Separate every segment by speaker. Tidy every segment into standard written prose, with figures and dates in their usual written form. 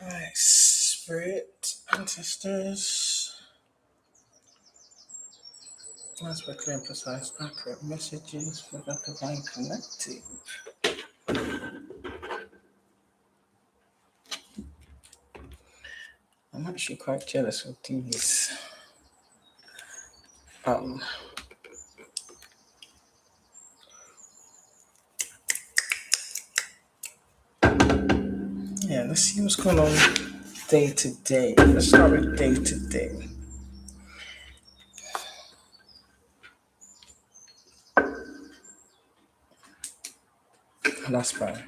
Speaker 1: Alright, spirit, ancestors. That's for clear and precise, accurate messages for the divine connecting. I'm actually quite jealous of these. Um, yeah, let's see what's going on day to day. Let's start with day to day. That's fine.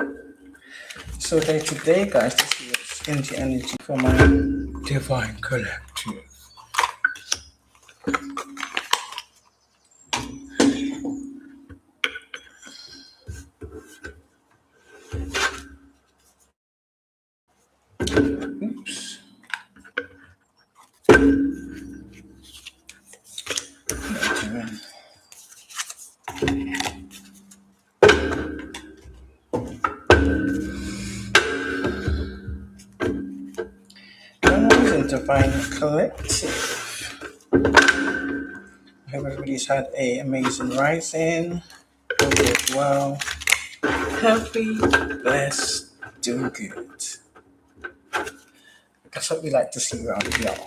Speaker 1: So day to day, guys, this is what's in the energy for my divine collective. Oops. In divine collective. I hope everybody's had an amazing rising. Hope it's well. Healthy, blessed, doing good. That's what we like to see around y'all.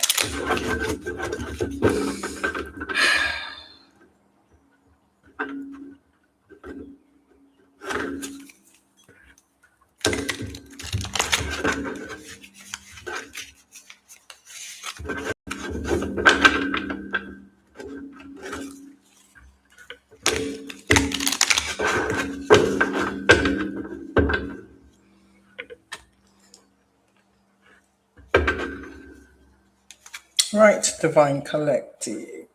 Speaker 1: Right, divine collective.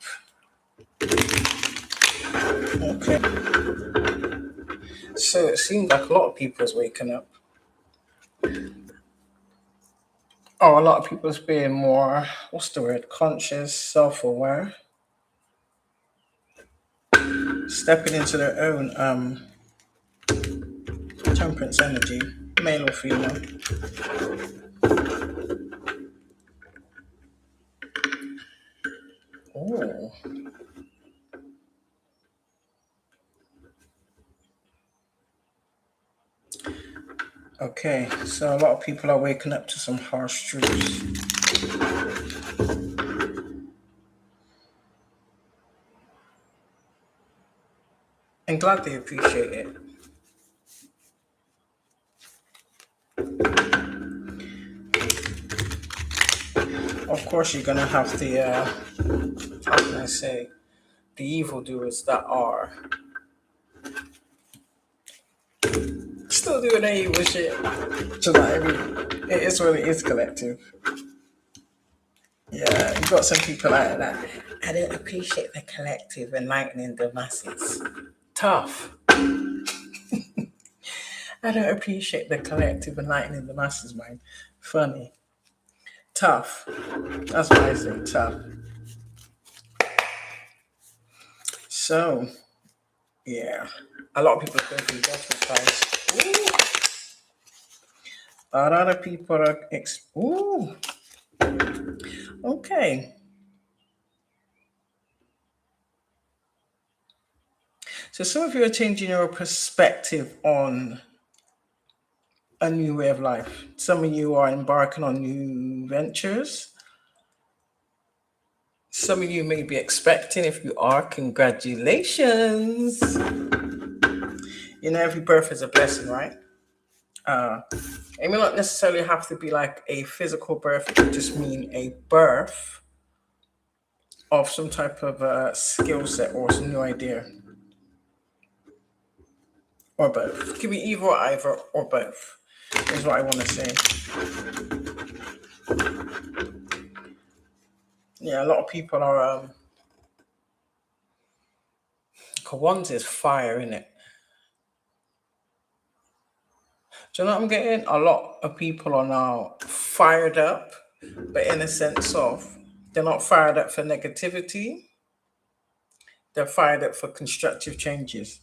Speaker 1: Okay. So it seems like a lot of people is waking up. Oh, a lot of people is being more, what's the word, conscious, self-aware, stepping into their own temperance energy, male or female. Oh. Okay, so a lot of people are waking up to some harsh truths. And glad they appreciate it. Of course, you're gonna have the, how can I say, the evildoers that are still doing their evil shit. So that it is what it is, collective. Yeah, you got some people like that. I don't appreciate the collective enlightening the masses. Tough. I don't appreciate the collective enlightening the masses, man. Funny. Tough. That's what I say, tough. So, yeah. A lot of people go through judgment, guys. Ooh. A lot of people are... Ooh. Okay. So some of you are changing your perspective on a new way of life. Some of you are embarking on new ventures. Some of you may be expecting. If you are, congratulations. You know, every birth is a blessing, right? It may not necessarily have to be like a physical birth. It could just mean a birth of some type of skill set or some new idea. Or both. It could be either or both, is what I want to say. Yeah, a lot of people are... One's is fire, innit? Do you know what I'm getting? A lot of people are now fired up, but in a sense of they're not fired up for negativity. They're fired up for constructive changes.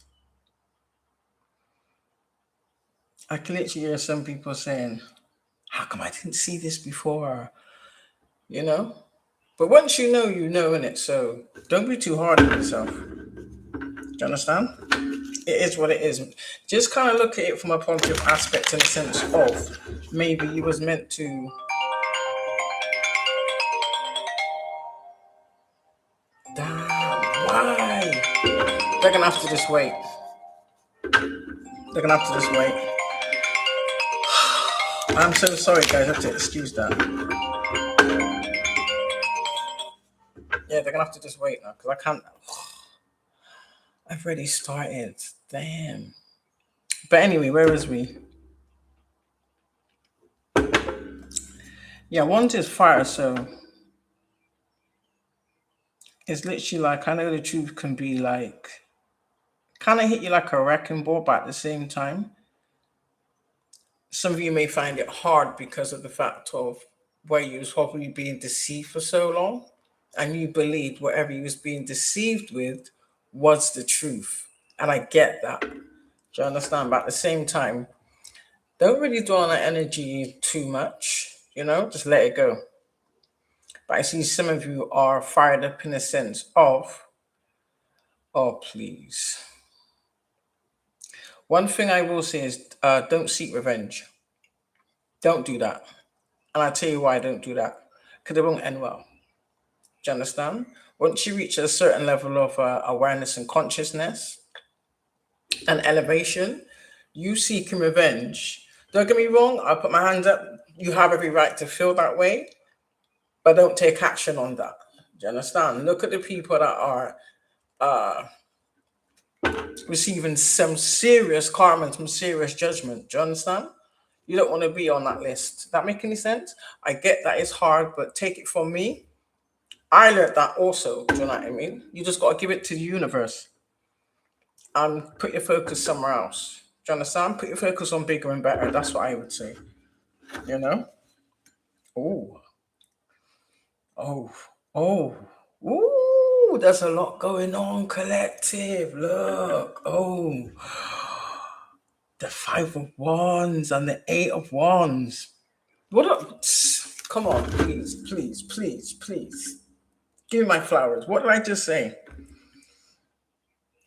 Speaker 1: I can literally hear some people saying, how come I didn't see this before? You know? But once you know, innit? So don't be too hard on yourself. Do you understand? It is what it is. Just kind of look at it from a positive aspect in the sense of maybe you was meant to. Damn, why? They're gonna have to just wait. They're gonna have to just wait. I'm so sorry, guys. I have to excuse that. Yeah, they're gonna have to just wait now because I can't. I've already started. Damn. But anyway, where is we? Yeah, one is fire, so it's literally like I know the truth can be like kind of hit you like a wrecking ball, but at the same time, some of you may find it hard because of the fact of where you was probably being deceived for so long, and you believed whatever you was being deceived with was the truth. And I get that. Do you understand? But at the same time, don't really dwell on that energy too much. Just let it go. But I see some of you are fired up in a sense of, oh, please. One thing I will say is don't seek revenge. Don't do that. And I'll tell you why I don't do that. Because it won't end well. Do you understand? Once you reach a certain level of awareness and consciousness and elevation, you seeking revenge. Don't get me wrong, I'll put my hands up. You have every right to feel that way, but don't take action on that. Do you understand? Look at the people that are receiving some serious karma and some serious judgment. Do you understand? You don't want to be on that list. That make any sense? I get that it's hard, but take it from me. I learned that also. Do you know what I mean? You just got to give it to the universe and put your focus somewhere else. Do you understand? Put your focus on bigger and better. That's what I would say. You know? Oh, oh, oh, ooh, there's a lot going on, collective. Look, oh, the Five of Wands and the Eight of Wands. What up? Come on, please, please, please, please. Give me my flowers. What did I just say?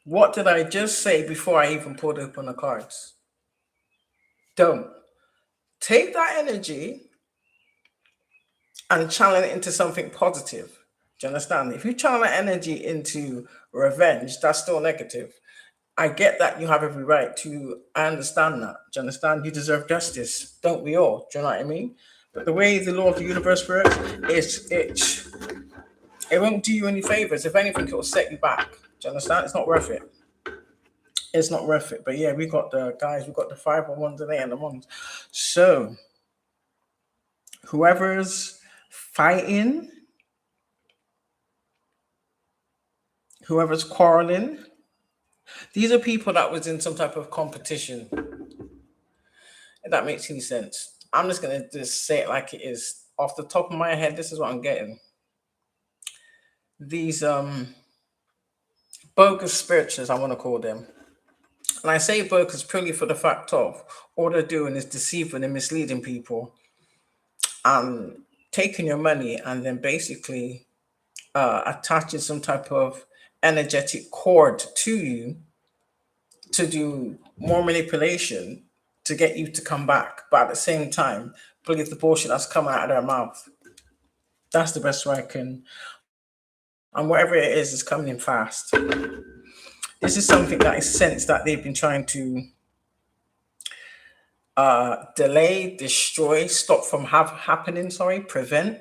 Speaker 1: What did I just say before I even pulled open the cards? Don't. Take that energy and channel it into something positive. Do you understand? If you channel that energy into revenge, that's still negative. I get that you have every right to. I understand that. Do you understand? You deserve justice. Don't we all? Do you know what I mean? But the way the law of the universe works is it won't do you any favors. If anything, it will set you back. Do you understand? It's not worth it. It's not worth it. But yeah, we got the guys, we got the 5 on 1 today and the ones. So whoever's fighting, whoever's quarreling, these are people that was in some type of competition. If that makes any sense. I'm just gonna just say it like it is. Off the top of my head, this is what I'm getting. These bogus spirituals, I want to call them. And I say bogus purely for the fact of all they're doing is deceiving and misleading people and taking your money and then basically attaching some type of energetic cord to you to do more manipulation to get you to come back. But at the same time, believe the bullshit that's coming out of their mouth. That's the best way I can. And whatever it is coming in fast. This is something that is sense that they've been trying to delay, destroy, stop from happening, prevent.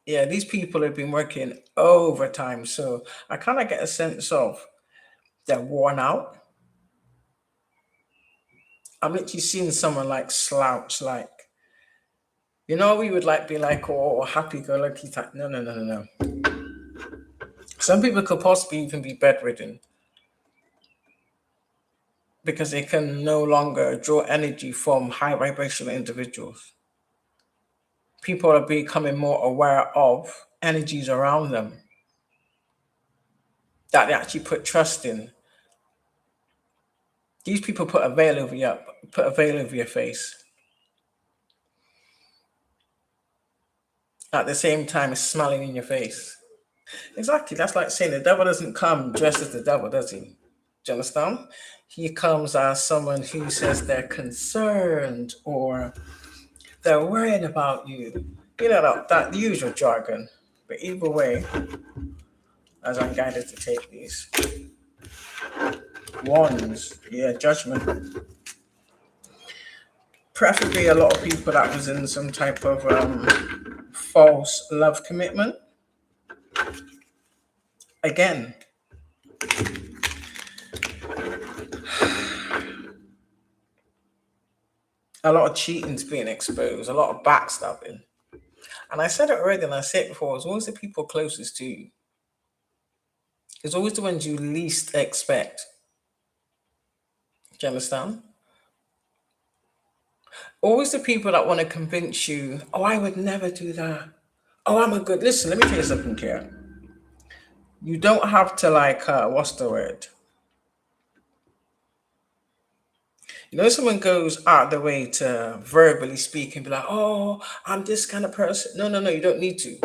Speaker 1: Yeah, these people have been working overtime. So I kind of get a sense of they're worn out. I'm literally seeing someone like slouch, like, we would like be like, oh, happy go lucky type. No, no, no, no, no. Some people could possibly even be bedridden because they can no longer draw energy from high vibrational individuals. People are becoming more aware of energies around them that they actually put trust in. These people put a veil over your face. At the same time, it's smiling in your face. Exactly. That's like saying the devil doesn't come dressed as the devil, does he? Do you understand? He comes as someone who says they're concerned or they're worried about you. You know, that usual jargon. But either way, as I'm guided to take these wands, yeah, judgment. Preferably a lot of people that was in some type of false love commitment. Again, a lot of cheating's being exposed, a lot of backstabbing. And I said it already and I said it before, it's always the people closest to you. It's always the ones you least expect. Do you understand? Always the people that want to convince you, oh, I would never do that. Oh, I'm a good. Listen, let me tell you something here. You don't have to like, what's the word? You know, someone goes out of their way to verbally speak and be like, oh, I'm this kind of person. No, no, no, you don't need to.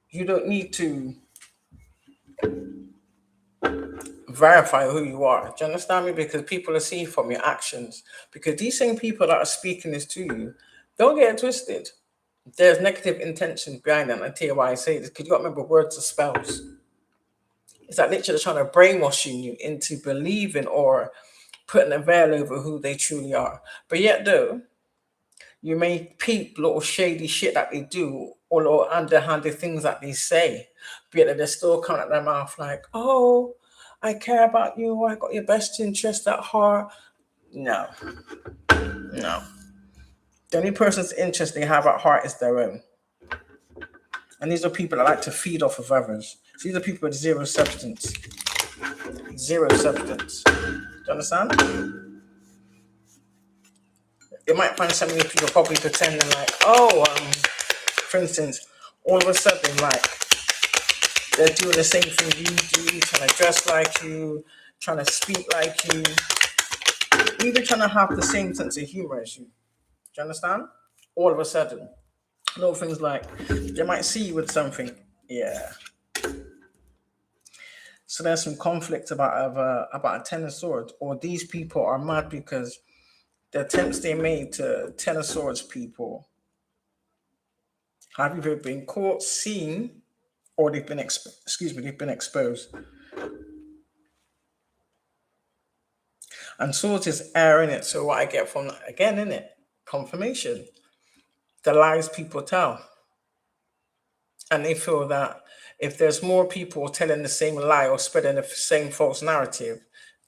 Speaker 1: You don't need to verify who you are. Do you understand me? Because people are seeing from your actions. Because these same people that are speaking this to you, don't get it twisted. There's negative intentions behind them. I tell you why I say this. Because you got to remember words are spells. It's like literally trying to brainwashing you into believing or putting a veil over who they truly are. But yet, though, you may peep little shady shit that they do or little underhanded things that they say, but yet they're still coming at their mouth like, oh, I care about you, I got your best interest at heart. No, no. The only person's interest they have at heart is their own. And these are people that like to feed off of others. So these are people with zero substance. Zero substance. Do you understand? You might find some of these people probably pretending like, oh, for instance, all of a sudden, like, they're doing the same thing you do, trying to dress like you, trying to speak like you, even trying to have the same sense of humor as you. Do you understand? All of a sudden, little things like they might see you with something. Yeah. So there's some conflict about a Ten of Swords, or these people are mad because the attempts they made to Ten of Swords people have either been caught, seen, or they've been they've been exposed. And swords is air in it. So what I get from that again in it, confirmation. The lies people tell. And they feel that if there's more people telling the same lie or spreading the same false narrative,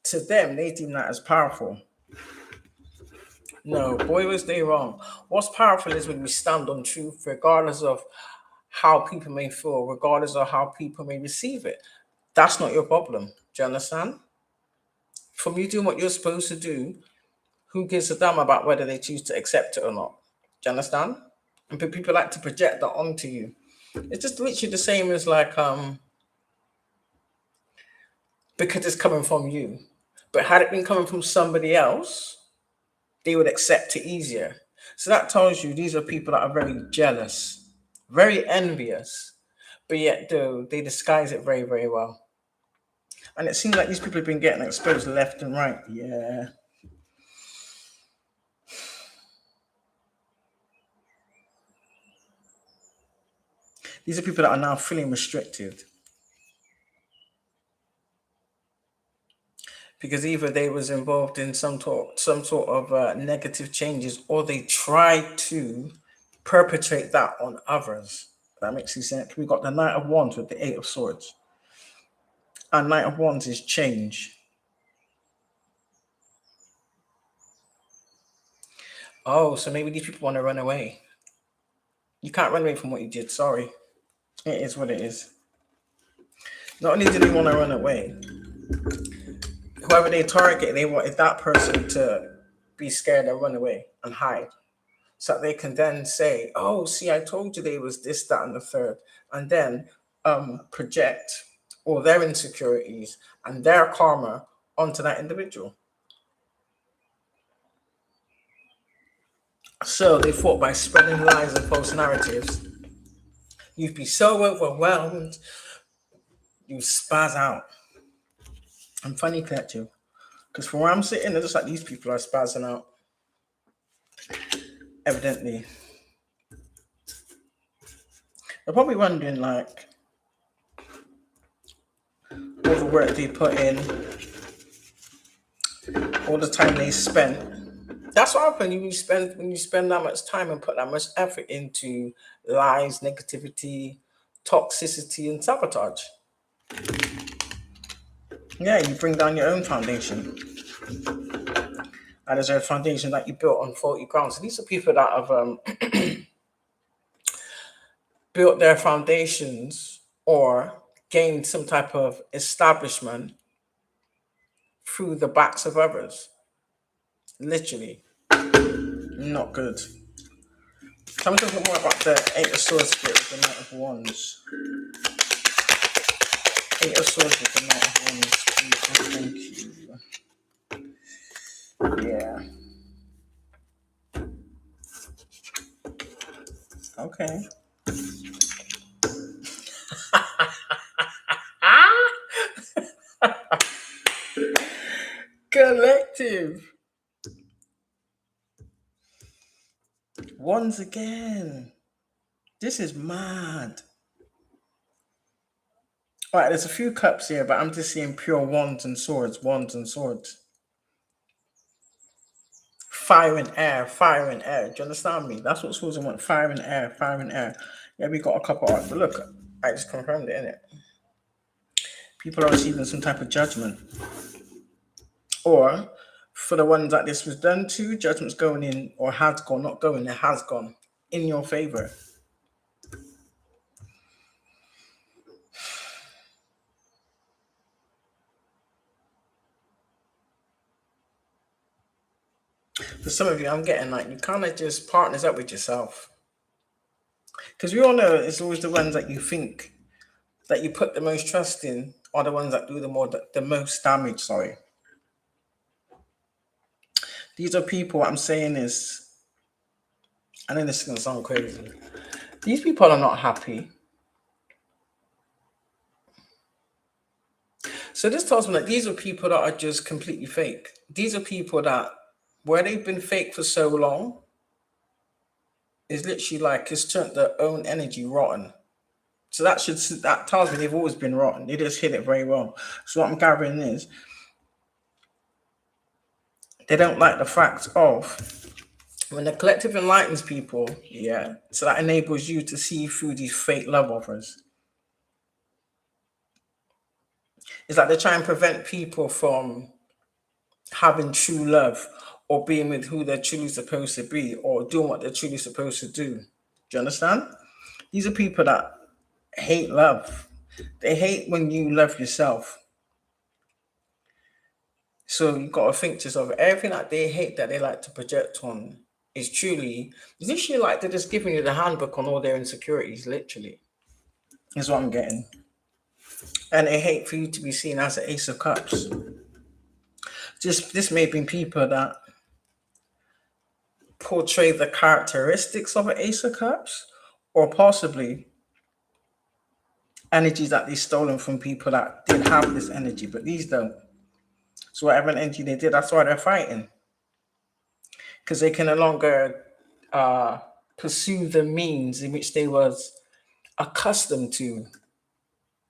Speaker 1: to them, they deem that as powerful. No, boy, was they wrong. What's powerful is when we stand on truth, regardless of how people may feel, regardless of how people may receive it. That's not your problem. Do you understand? From you doing what you're supposed to do, who gives a damn about whether they choose to accept it or not? Do you understand? And people like to project that onto you. It's just literally the same as like because it's coming from you. But had it been coming from somebody else, they would accept it easier. So that tells you these are people that are very jealous, very envious, but yet though they disguise it very, very well. And it seems like these people have been getting exposed left and right. Yeah. These are people that are now feeling restricted because either they was involved in some sort of negative changes, or they tried to perpetrate that on others. That makes sense. We got the Knight of Wands with the Eight of Swords, and Knight of Wands is change. Oh, so maybe these people want to run away. You can't run away from what you did. Sorry, it is what it is. Not only do they want to run away, whoever they target, they wanted that person to be scared and run away and hide. So they can then say, oh, see, I told you they was this, that, and the third. And then project all their insecurities and their karma onto that individual. So they thought by spreading lies and false narratives, you'd be so overwhelmed, you spaz out. I'm funny, collective, because from where I'm sitting, it's just like these people are spazzing out. Evidently, they're probably wondering like all the work they put in, all the time they spent. That's what happens when you spend that much time and put that much effort into lies, negativity, toxicity, and sabotage. Yeah, you bring down your own foundation. And there's a foundation that you built on faulty ground. So these are people that have built their foundations or gained some type of establishment through the backs of others. Literally, not good. Tell me a little bit more about the Eight of Swords split with the Knight of Wands. Eight of Swords with the Knight of Wands, please. Thank you. Yeah. Okay. Collective. Once again. This is mad. All right, there's a few cups here, but I'm just seeing pure wands and swords, wands and swords. Fire and air, fire and air. Do you understand me? That's what swords want. Fire and air, fire and air. Yeah, we got a couple of, but look, I just confirmed it, innit? People are receiving some type of judgment. Or for the ones that this was done to, judgment's going in or has gone, not going, it has gone in your favor. For some of you, I'm getting like you kind of just partners up with yourself. Because we all know it's always the ones that you think that you put the most trust in are the ones that do the most damage, sorry. These are people, what I'm saying is, I know this is going to sound crazy. These people are not happy. So this tells me that these are people that are just completely fake. These are people that, where they've been fake for so long, is literally like it's turned their own energy rotten. So that tells me they've always been rotten. They just hit it very well. So what I'm gathering is they don't like the fact of when the collective enlightens people, yeah, so that enables you to see through these fake love offers. It's like they try and prevent people from having true love or being with who they're truly supposed to be or doing what they're truly supposed to do. Do you understand? These are people that hate love. They hate when you love yourself. So you've got to think to yourself, everything that they hate that they like to project on is truly, it's literally like they're just giving you the handbook on all their insecurities, literally. Is what I'm getting. And they hate for you to be seen as an Ace of Cups. This may be people that portray the characteristics of an Ace of Cups, or possibly energies that they've stolen from people that did have this energy, but these don't. So whatever energy they did, that's why they're fighting. Because they can no longer pursue the means in which they was accustomed to,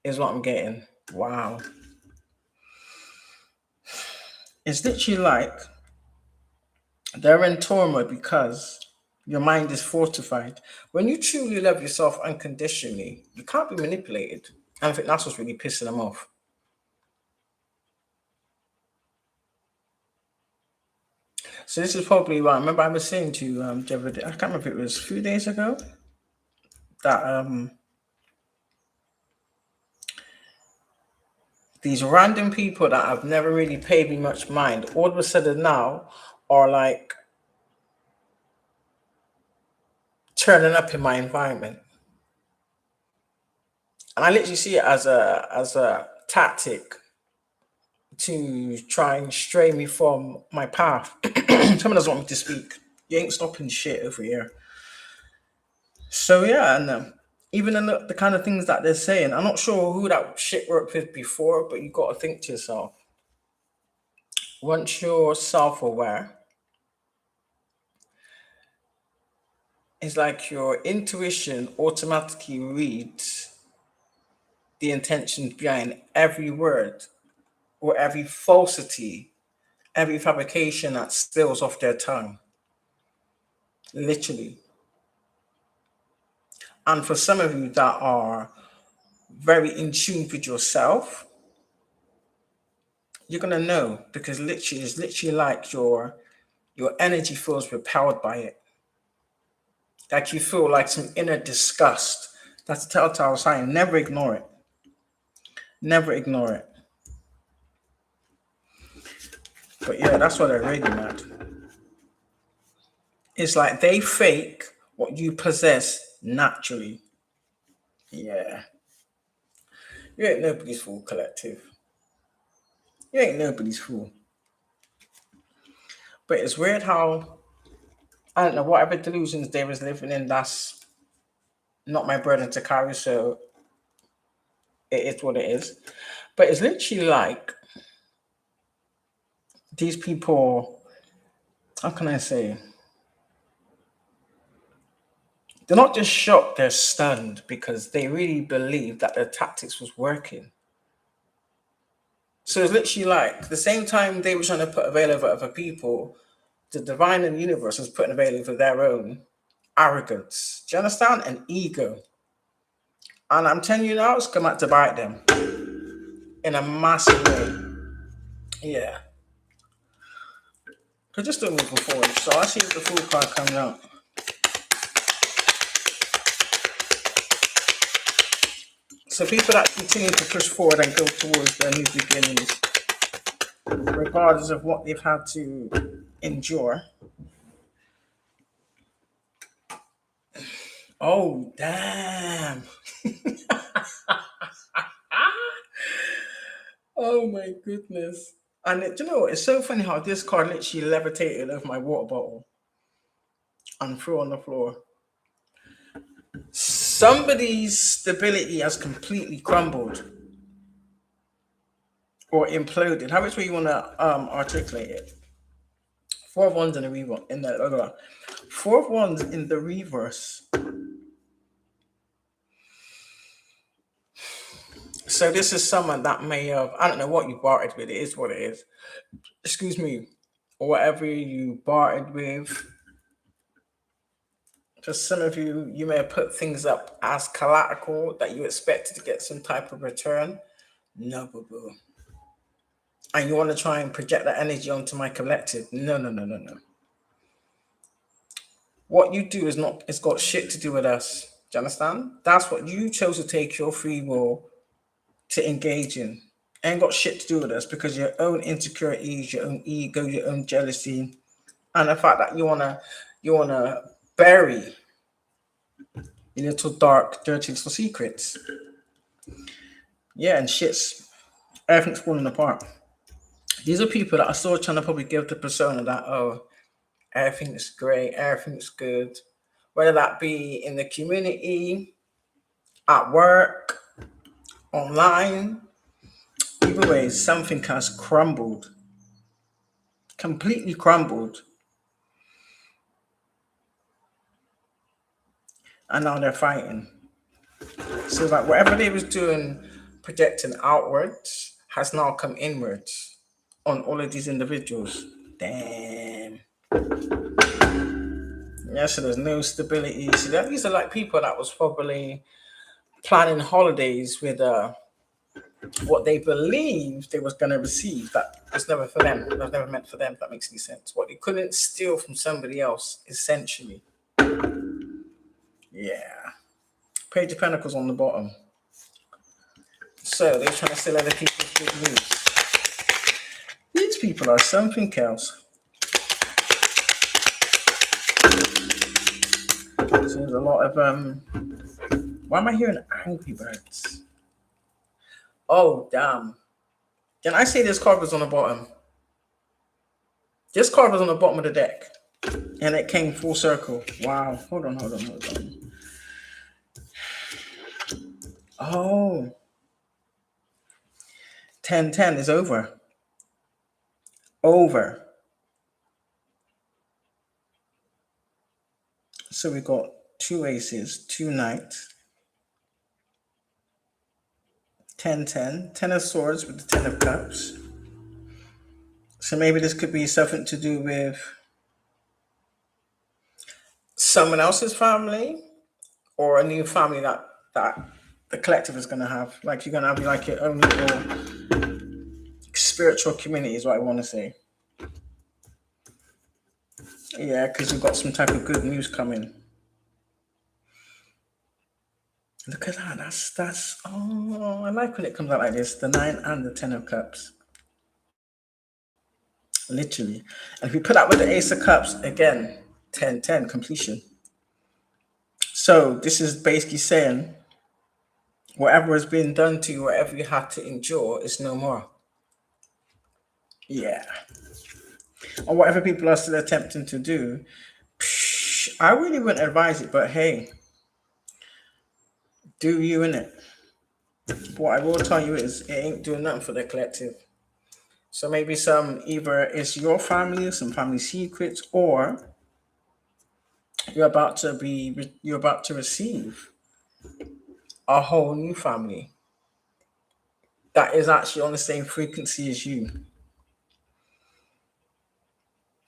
Speaker 1: is what I'm getting. Wow. It's literally like they're in turmoil because your mind is fortified. When you truly love yourself unconditionally, you can't be manipulated. And I think that's what's really pissing them off. So this is probably what I remember I was saying to the other day, I can't remember if it was a few days ago, that these random people that have never really paid me much mind, all of a sudden now are like turning up in my environment. And I literally see it as a tactic to try and stray me from my path. Someone doesn't want me to speak. You ain't stopping shit over here. So yeah, and even in the kind of things that they're saying, I'm not sure who that shit worked with before, but you got to think to yourself, once you're self-aware, it's like your intuition automatically reads the intentions behind every word or every falsity, every fabrication that spills off their tongue. Literally. And for some of you that are very in tune with yourself, you're gonna know because literally it's literally like your energy feels repelled by it. Like you feel like some inner disgust. That's a telltale sign. Never ignore it. Never ignore it. But yeah, that's what they're really mad. It's like they fake what you possess naturally. Yeah. You ain't nobody's fool, collective. You ain't nobody's fool. But it's weird how, I don't know, whatever delusions they was living in, that's not my burden to carry, so it is what it is. But it's literally like these people, how can I say? They're not just shocked, they're stunned because they really believe that their tactics was working. So it's literally like the same time they were trying to put a veil over other people, the divine and the universe was putting a veil over their own arrogance. Do you understand? And ego. And I'm telling you now, it's come out to bite them in a massive way. Yeah. Because just still moving forward. So I see if the full card comes out. So people that continue to push forward and go towards their new beginnings, regardless of what they've had to endure. Oh, damn. Oh my goodness. And you know, it's so funny how this card literally levitated over my water bottle and threw on the floor. Somebody's stability has completely crumbled or imploded. However you want to articulate it. Four of Wands in the reverse. Four of Wands in the reverse. So this is someone that may have, I don't know what you bartered with, it is what it is. Excuse me. Or whatever you bartered with. For some of you, you may have put things up as collateral that you expected to get some type of return. No, boo-boo. And you want to try and project that energy onto my collective. No. What you do is not, it's got shit to do with us. Do you understand? That's what you chose to take your free will to engage in. Ain't got shit to do with us because your own insecurities, your own ego, your own jealousy, and the fact that you wanna bury your little dark, dirty little secrets. Yeah, and everything's falling apart. These are people that are still trying to probably give the persona that, oh, everything's great, everything's good. Whether that be in the community, at work, online, either way, something has crumbled. Completely crumbled. And now they're fighting. So like whatever they was doing, projecting outwards, has now come inwards on all of these individuals. Damn. Yeah, so there's no stability. See, these are like people that was probably planning holidays with what they believed they was going to receive. That was never for them. It was never meant for them, if that makes any sense. What they couldn't steal from somebody else, essentially. Yeah. Page of Pentacles on the bottom. So they're trying to steal other people's good news. These people are something else. So there's a lot of why am I hearing Angry Birds? Oh damn. Can I say this card was on the bottom? This card was on the bottom of the deck. And it came full circle. Wow. Hold on. Oh. 10-10 is over. Over. So we got 2 aces, 2 knights. 10-10. 10 of swords with the 10 of cups. So maybe this could be something to do with someone else's family or a new family that the collective is going to have. Like you're going to have like your own little spiritual community is what I want to say. Yeah, because you've got some type of good news coming. Look at that. That's oh, I like when it comes out like this. The 9 and the 10 of cups. Literally. And if we put that with the ace of cups, again, 10-10 completion. So this is basically saying whatever has been done to you, whatever you had to endure is no more. Yeah. Or whatever people are still attempting to do, I really wouldn't advise it, but hey, do you in it. What I will tell you is it ain't doing nothing for the collective. So maybe either it's your family, some family secrets, or you're about to receive a whole new family that is actually on the same frequency as you.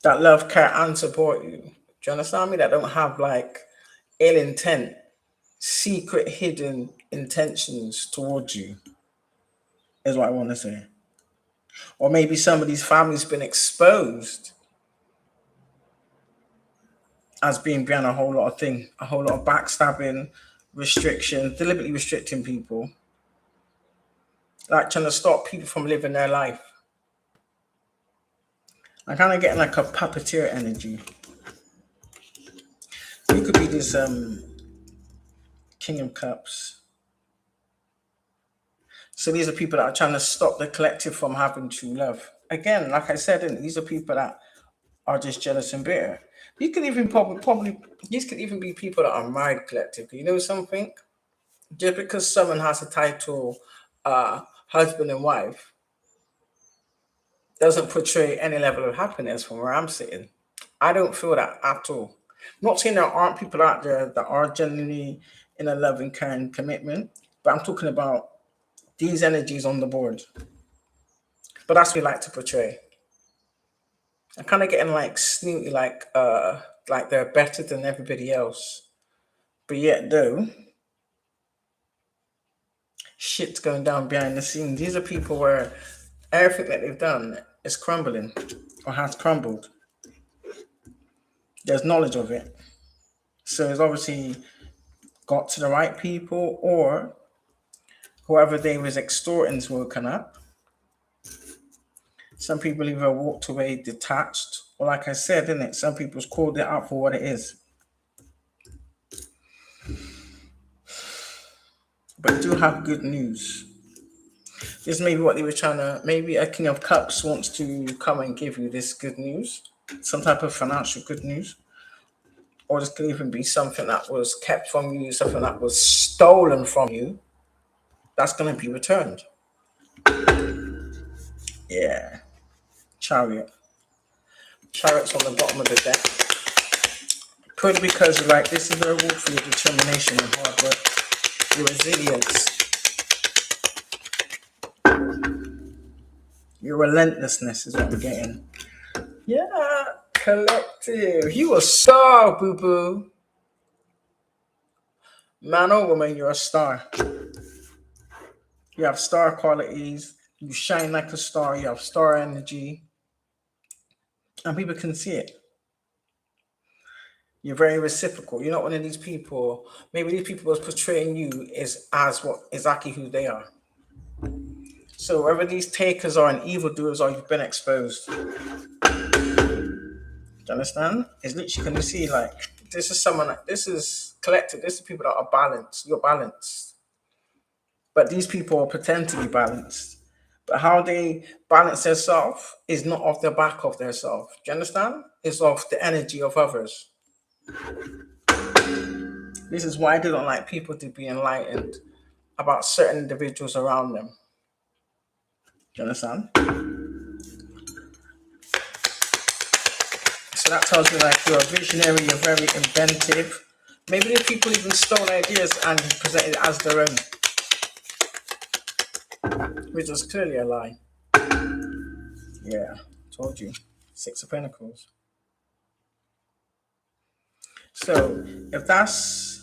Speaker 1: That love, care, and support you. Do you understand me? That don't have like ill intent, secret, hidden intentions towards you, is what I want to say. Or maybe somebody's family's been exposed as being behind a whole lot of backstabbing, restriction, deliberately restricting people, like trying to stop people from living their life. I'm kind of getting like a puppeteer energy. You could be this King of Cups. So these are people that are trying to stop the collective from having true love. Again, like I said, these are people that are just jealous and bitter. You could even probably these could even be people that are married collectively. You know something? Just because someone has a title, husband and wife, doesn't portray any level of happiness from where I'm sitting. I don't feel that at all. I'm not saying there aren't people out there that are genuinely in a loving, caring commitment, but I'm talking about these energies on the board. But that's what we like to portray. I'm kind of getting like snooty, like they're better than everybody else. But yet though, shit's going down behind the scenes. These are people where everything that they've done is crumbling or has crumbled. There's knowledge of it. So it's obviously got to the right people, or whoever they was extorting's woken up. Some people either walked away detached, or like I said, didn't it? Some people's called it out for what it is. But do have good news. This may be what they were trying to, maybe a King of Cups wants to come and give you this good news, some type of financial good news. Or this could even be something that was kept from you, something that was stolen from you. That's going to be returned. Yeah. Chariot. Chariot's on the bottom of the deck. Purely because like this is a reward for your determination and hard work, your resilience, your relentlessness is what I'm getting. Yeah, collective. You a star, boo boo. Man or woman, you're a star. You have star qualities. You shine like a star. You have star energy. And people can see it. You're very reciprocal. You're not one of these people. Maybe these people are portraying you as what exactly who they are. So wherever these takers are and evildoers are, you've been exposed. Do you understand? It's literally, can you see, like, this is someone, this is collective. This is people that are balanced. You're balanced. But these people pretend to be balanced. But how they balance themselves is not off the back of themselves. Do you understand? It's off the energy of others. This is why they don't like people to be enlightened about certain individuals around them. Do you understand? So that tells me like you're a visionary, you're very inventive. Maybe the people even stole ideas and presented it as their own, which was clearly a lie. Yeah, told you. Six of Pentacles. So if that's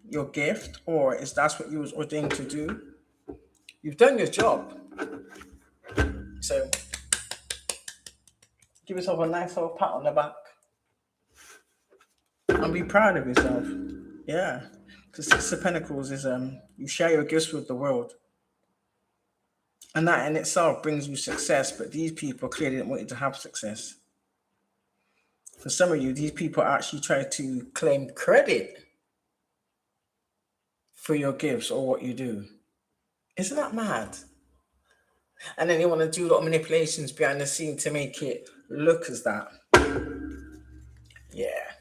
Speaker 1: your gift, or if that's what you was ordained to do, you've done your job. So give yourself a nice little pat on the back and be proud of yourself. Yeah, because Six of Pentacles is you share your gifts with the world, and that in itself brings you success. But these people clearly didn't want you to have success. For some of you, these people actually try to claim credit for your gifts or what you do. Isn't that mad? And then they want to do a lot of manipulations behind the scene to make it look as that. Yeah.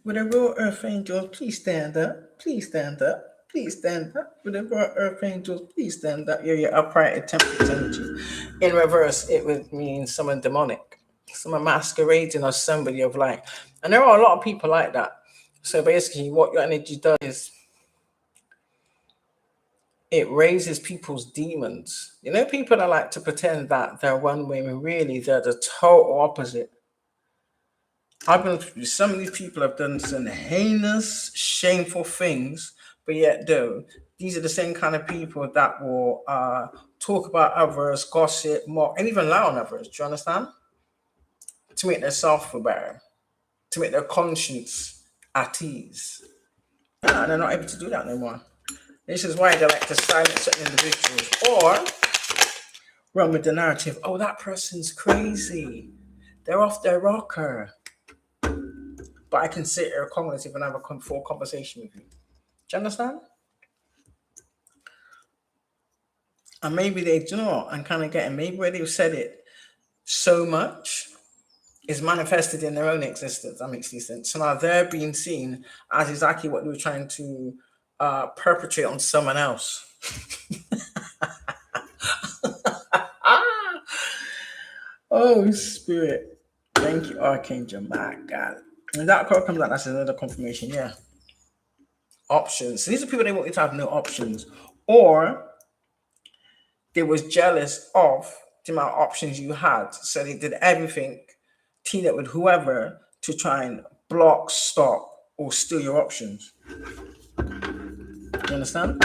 Speaker 1: With a real earth angel, please stand up. Please stand up. Please stand up. With a real earth angel, please stand up. Yeah, your upright temperate energy. In reverse, it would mean someone demonic, someone masquerading as somebody of light. And there are a lot of people like that. So basically, what your energy does is it raises people's demons. You know, people that like to pretend that they're one way when really they're the total opposite. I've been through some of these people have done some heinous, shameful things, but yet though, these are the same kind of people that will talk about others, gossip, mock, and even lie on others. Do you understand? To make their self feel better, to make their conscience at ease. And they're not able to do that no more. This is why they like to silence certain individuals or run with the narrative, oh, that person's crazy. They're off their rocker. But I can sit here cognitive and have a full conversation with you. Do you understand? And maybe they do not. I'm kind of getting, maybe where they've said it so much is manifested in their own existence. That makes sense. So now they're being seen as exactly what they were trying to perpetrate on someone else. Oh, Spirit. Thank you, Archangel. My God. When that card comes out, that's another confirmation. Yeah. Options. So these are people they want you to have no options. Or they was jealous of the amount of options you had. So they did everything, teamed up with whoever to try and block, stop, or steal your options. You understand?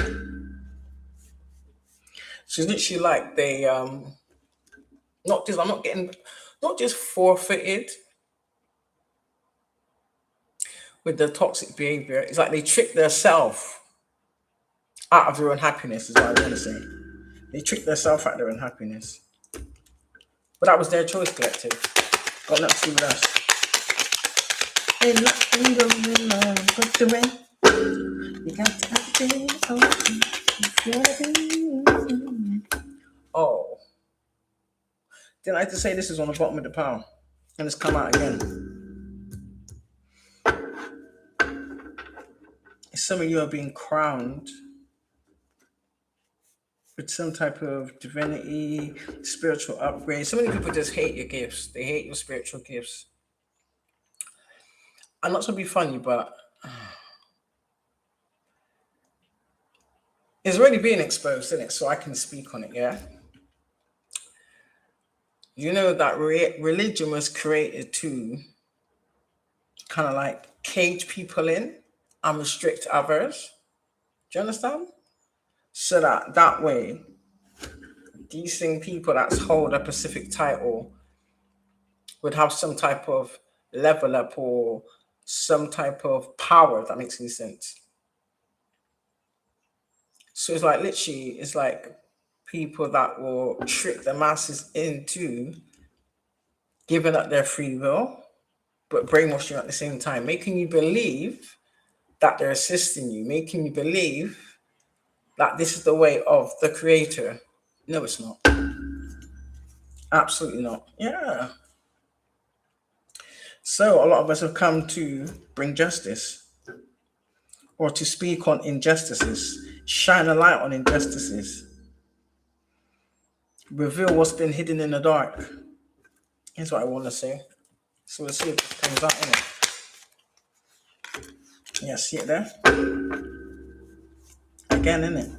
Speaker 1: So it's literally like they not just forfeited with the toxic behavior. It's like they tricked themselves out of their own happiness, is what I want to say. They tricked themselves out of their own happiness. But that was their choice, collective. Got nothing to do with us. Ain't nothing going on but the way. You got to have it. Oh. Didn't I have to say this is on the bottom of the pile? And it's come out again. Some of you are being crowned with some type of divinity, spiritual upgrade. So many people just hate your gifts. They hate your spiritual gifts. I'm not to be funny, but it's already being exposed, isn't it? So I can speak on it, yeah? You know that religion was created to kind of like cage people in and restrict others. Do you understand? So that way, these same people that hold a specific title would have some type of level up or some type of power, if that makes any sense. So it's like literally, it's like people that will trick the masses into giving up their free will, but brainwashing at the same time, making you believe that they're assisting you, making you believe That this is the way of the creator. No, it's not. Absolutely not. Yeah. So a lot of us have come to bring justice or to speak on injustices, shine a light on injustices, reveal what's been hidden in the dark. Here's what I want to say. So we'll see if it comes out in it. Yeah, see it there? Again, in it.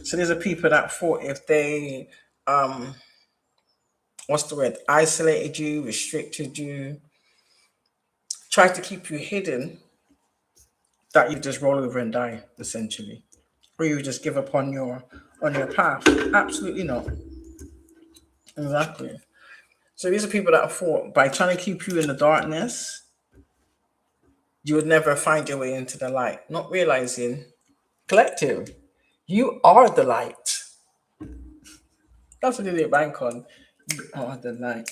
Speaker 1: So there's a people that thought if they what's the word? Isolated you, restricted you, tried to keep you hidden, that you just roll over and die, essentially. Or you just give up on your path. Absolutely not. Exactly. So these are people that thought by trying to keep you in the darkness, you would never find your way into the light. Not realizing, collective, you are the light. That's what they did bank on. You are the light.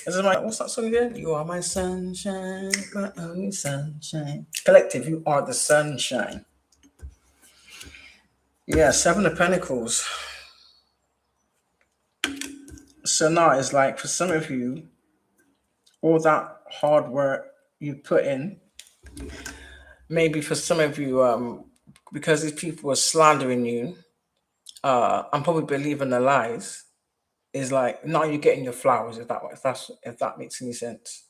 Speaker 1: This is my what's that song again? You are my sunshine, my only sunshine. Collective, you are the sunshine. Yeah, Seven of Pentacles. So now it's like for some of you, all that hard work you put in, maybe for some of you, because these people were slandering you, and probably believing the lies, is like now you're getting your flowers, if that makes any sense.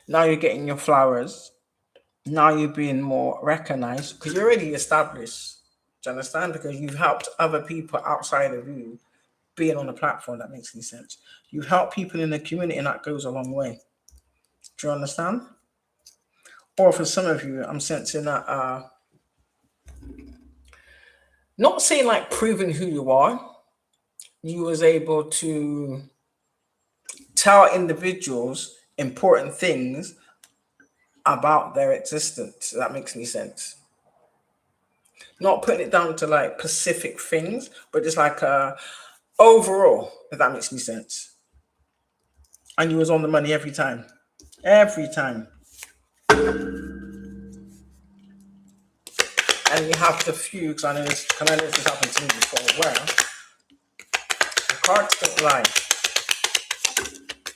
Speaker 1: Now you're getting your flowers. Now you're being more recognized because you're already established. Do you understand? Because you've helped other people outside of you being on the platform. That makes any sense. You've helped people in the community, and that goes a long way. Do you understand? Or for some of you, I'm sensing that not saying like proving who you are, you was able to tell individuals important things about their existence. That makes any sense. Not putting it down to like specific things, but just like overall, if that makes any sense. And you was on the money every time. Every time. And you have the few, because I know this happened to me before, where the cards don't lie.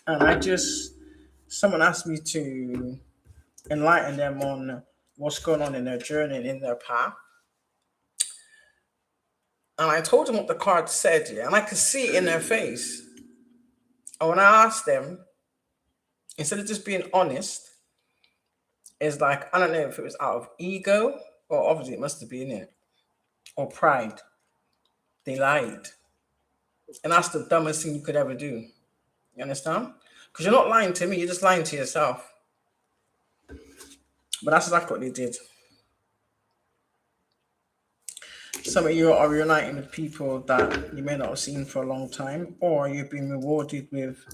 Speaker 1: And someone asked me to enlighten them on what's going on in their journey and in their path. And I told them what the card said, yeah, and I could see it in their face. And when I asked them, instead of just being honest, it's like, I don't know if it was out of ego, or obviously it must have been it, or pride. They lied. And that's the dumbest thing you could ever do. You understand? Because you're not lying to me, you're just lying to yourself. But that's exactly what they did. Some of you are reuniting with people that you may not have seen for a long time, or you've been rewarded with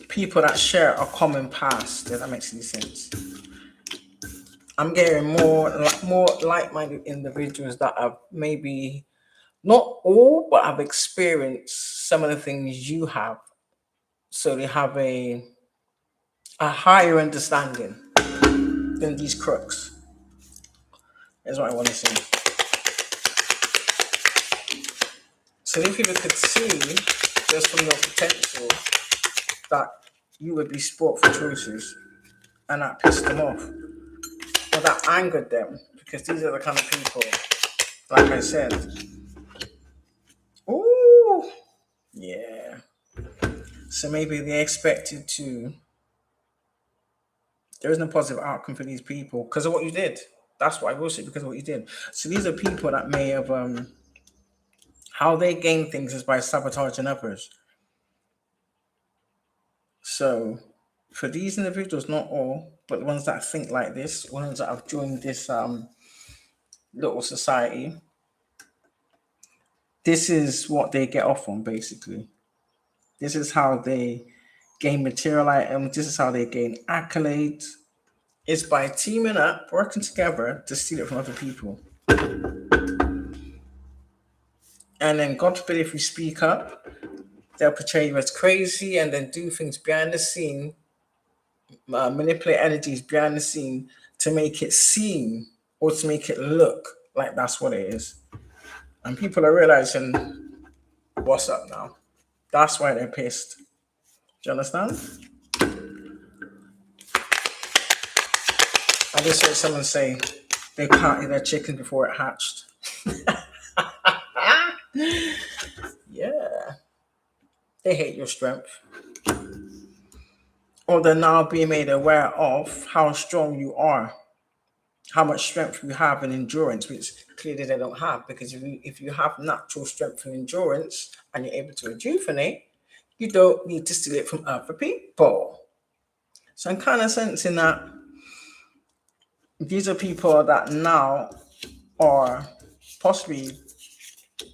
Speaker 1: people that share a common past, if that makes any sense. I'm getting more like-minded individuals that have maybe not all, but have experienced some of the things you have. So they have a higher understanding than these crooks. Is what I want to say. So these people could see just from your potential that you would be sport for choices, and that pissed them off. Or that angered them, because these are the kind of people, like I said. Ooh, yeah. So maybe they expected to. There is no positive outcome for these people because of what you did. That's what I will say, because of what you did. So these are people that may have how they gain things is by sabotaging others. So for these individuals, not all, but the ones that think like this, ones that have joined this little society, this is what they get off on, basically. This is how they gain material items. This is how they gain accolades. It's by teaming up, working together to steal it from other people. And then, God forbid, if you speak up, they'll portray you as crazy and then do things behind the scene, manipulate energies behind the scene to make it seem or to make it look like that's what it is. And people are realizing what's up now. That's why they're pissed. Do you understand? I just heard someone say they counted their chicken before it hatched. Yeah. They hate your strength. Or they're now being made aware of how strong you are, how much strength you have and endurance, which clearly they don't have. Because if you have natural strength and endurance and you're able to rejuvenate, you don't need to steal it from other people. So I'm kind of sensing that these are people that now are possibly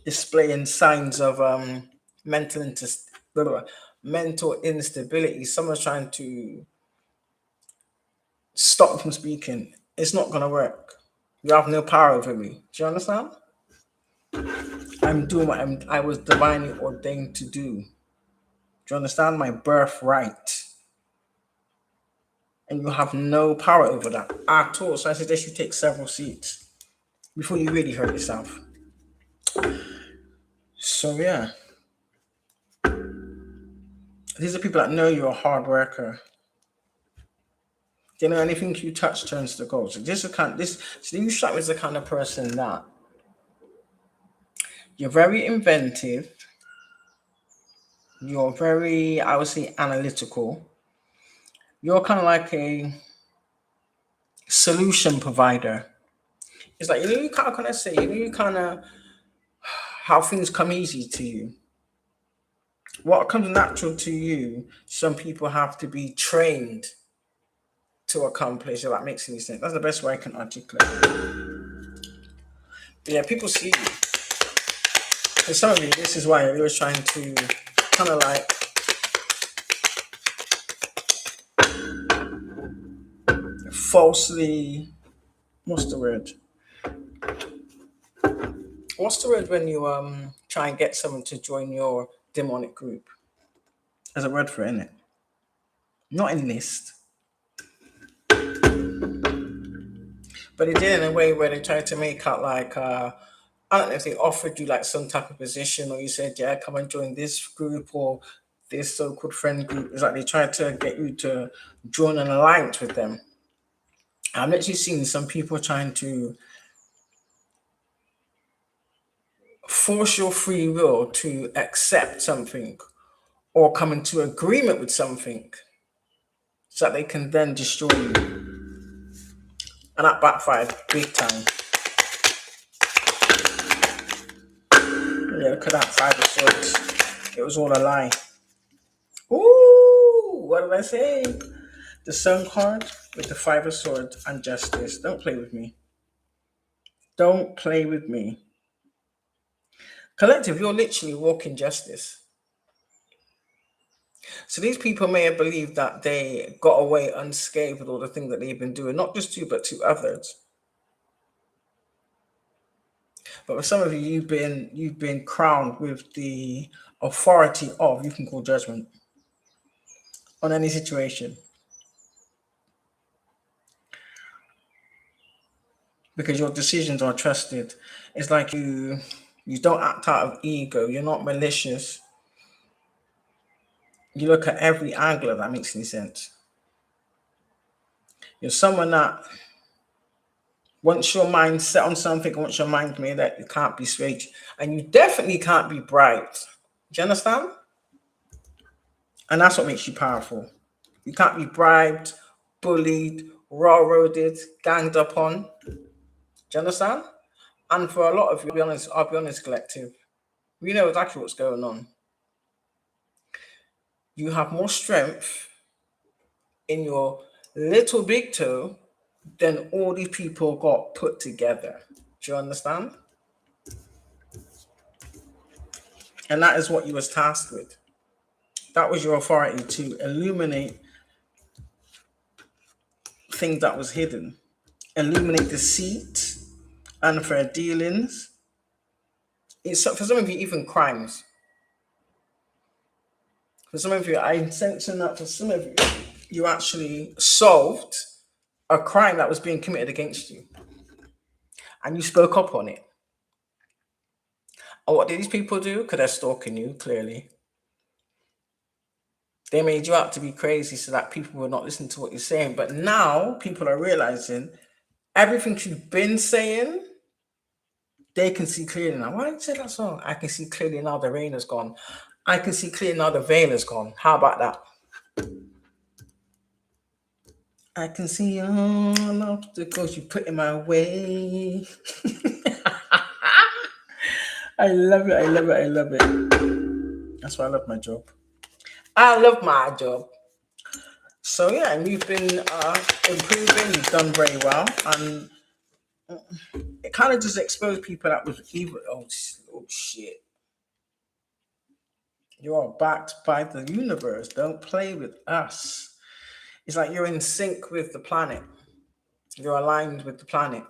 Speaker 1: displaying signs of mental instability. Someone's trying to stop them from speaking. It's not gonna work. You have no power over me. Do you understand? I'm doing what I was divinely ordained to do. Do you understand? My birthright. And you have no power over that at all. So I suggest you take several seats before you really hurt yourself. So yeah. These are people that know you're a hard worker. They know anything you touch turns to gold. So you strike me as the kind of person that you're very inventive, you're very, I would say, analytical. You're kind of like a solution provider. It's like, you kind of say, you kind of how things come easy to you. What comes natural to you, some people have to be trained to accomplish. If that makes any sense. That's the best way I can articulate it. But yeah, people see you. For some of you, this is why you're always trying to kind of like falsely, what's the word? What's the word when you try and get someone to join your demonic group? There's a word for it, isn't it? Not enlist. But they did in a way where they tried to make out like I don't know if they offered you like some type of position, or you said, yeah, come and join this group or this so-called friend group. It's like they tried to get you to join an alliance with them. I've actually seen some people trying to force your free will to accept something or come into agreement with something so that they can then destroy you. And that backfired big time. Yeah, look at that 5 of Swords. It was all a lie. Ooh, what did I say? The Sun card with the 5 of Swords and Justice. Don't play with me. Don't play with me. Collective, you're literally walking justice. So these people may have believed that they got away unscathed with all the things that they've been doing, not just to you, but to others. But for some of you, you've been crowned with the authority of, you can call judgment on any situation. Because your decisions are trusted. It's like you don't act out of ego. You're not malicious. You look at every angle, if that makes any sense. You're someone that once your mind's set on something, once your mind's made that, you can't be swayed. And you definitely can't be bribed. Do you understand? And that's what makes you powerful. You can't be bribed, bullied, railroaded, ganged up on. Do you understand? And for a lot of you, I'll be honest, collective, we know exactly what's going on. You have more strength in your little big toe than all these people got put together. Do you understand? And that is what you was tasked with. That was your authority to illuminate things that was hidden, illuminate deceit, unfair dealings. It's for some of you even crimes. For some of you, I'm sensing that for some of you, you actually solved a crime that was being committed against you. and you spoke up on it. And what did these people do? Because they're stalking you, clearly. They made you out to be crazy so that people will not listen to what you're saying. But now people are realizing everything you've been saying, they can see clearly now. Why did you say that song? I can see clearly now the rain is gone. I can see clearly now the veil is gone. How about that? I can see all of the ghosts you put in my way. I love it. I love it. I love it. That's why I love my job. I love my job. So yeah, and you've been improving. You've done very well, and it kind of just exposed people that was evil. Oh shit! You are backed by the universe. Don't play with us. It's like you're in sync with the planet. You're aligned with the planet.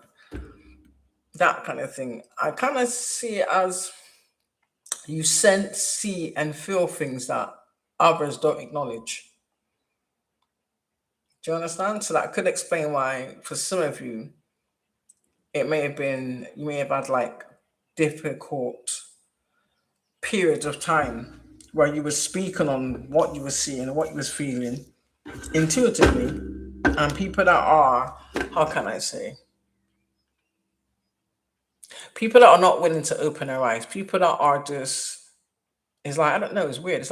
Speaker 1: That kind of thing. I kind of see it as you sense, see, and feel things that others don't acknowledge. Do you understand? So that could explain why, for some of you, it may have been, you may have had like difficult periods of time where you were speaking on what you were seeing and what you was feeling intuitively. And people that are, how can I say, people that are not willing to open their eyes, people that are just, it's like, I don't know, it's weird.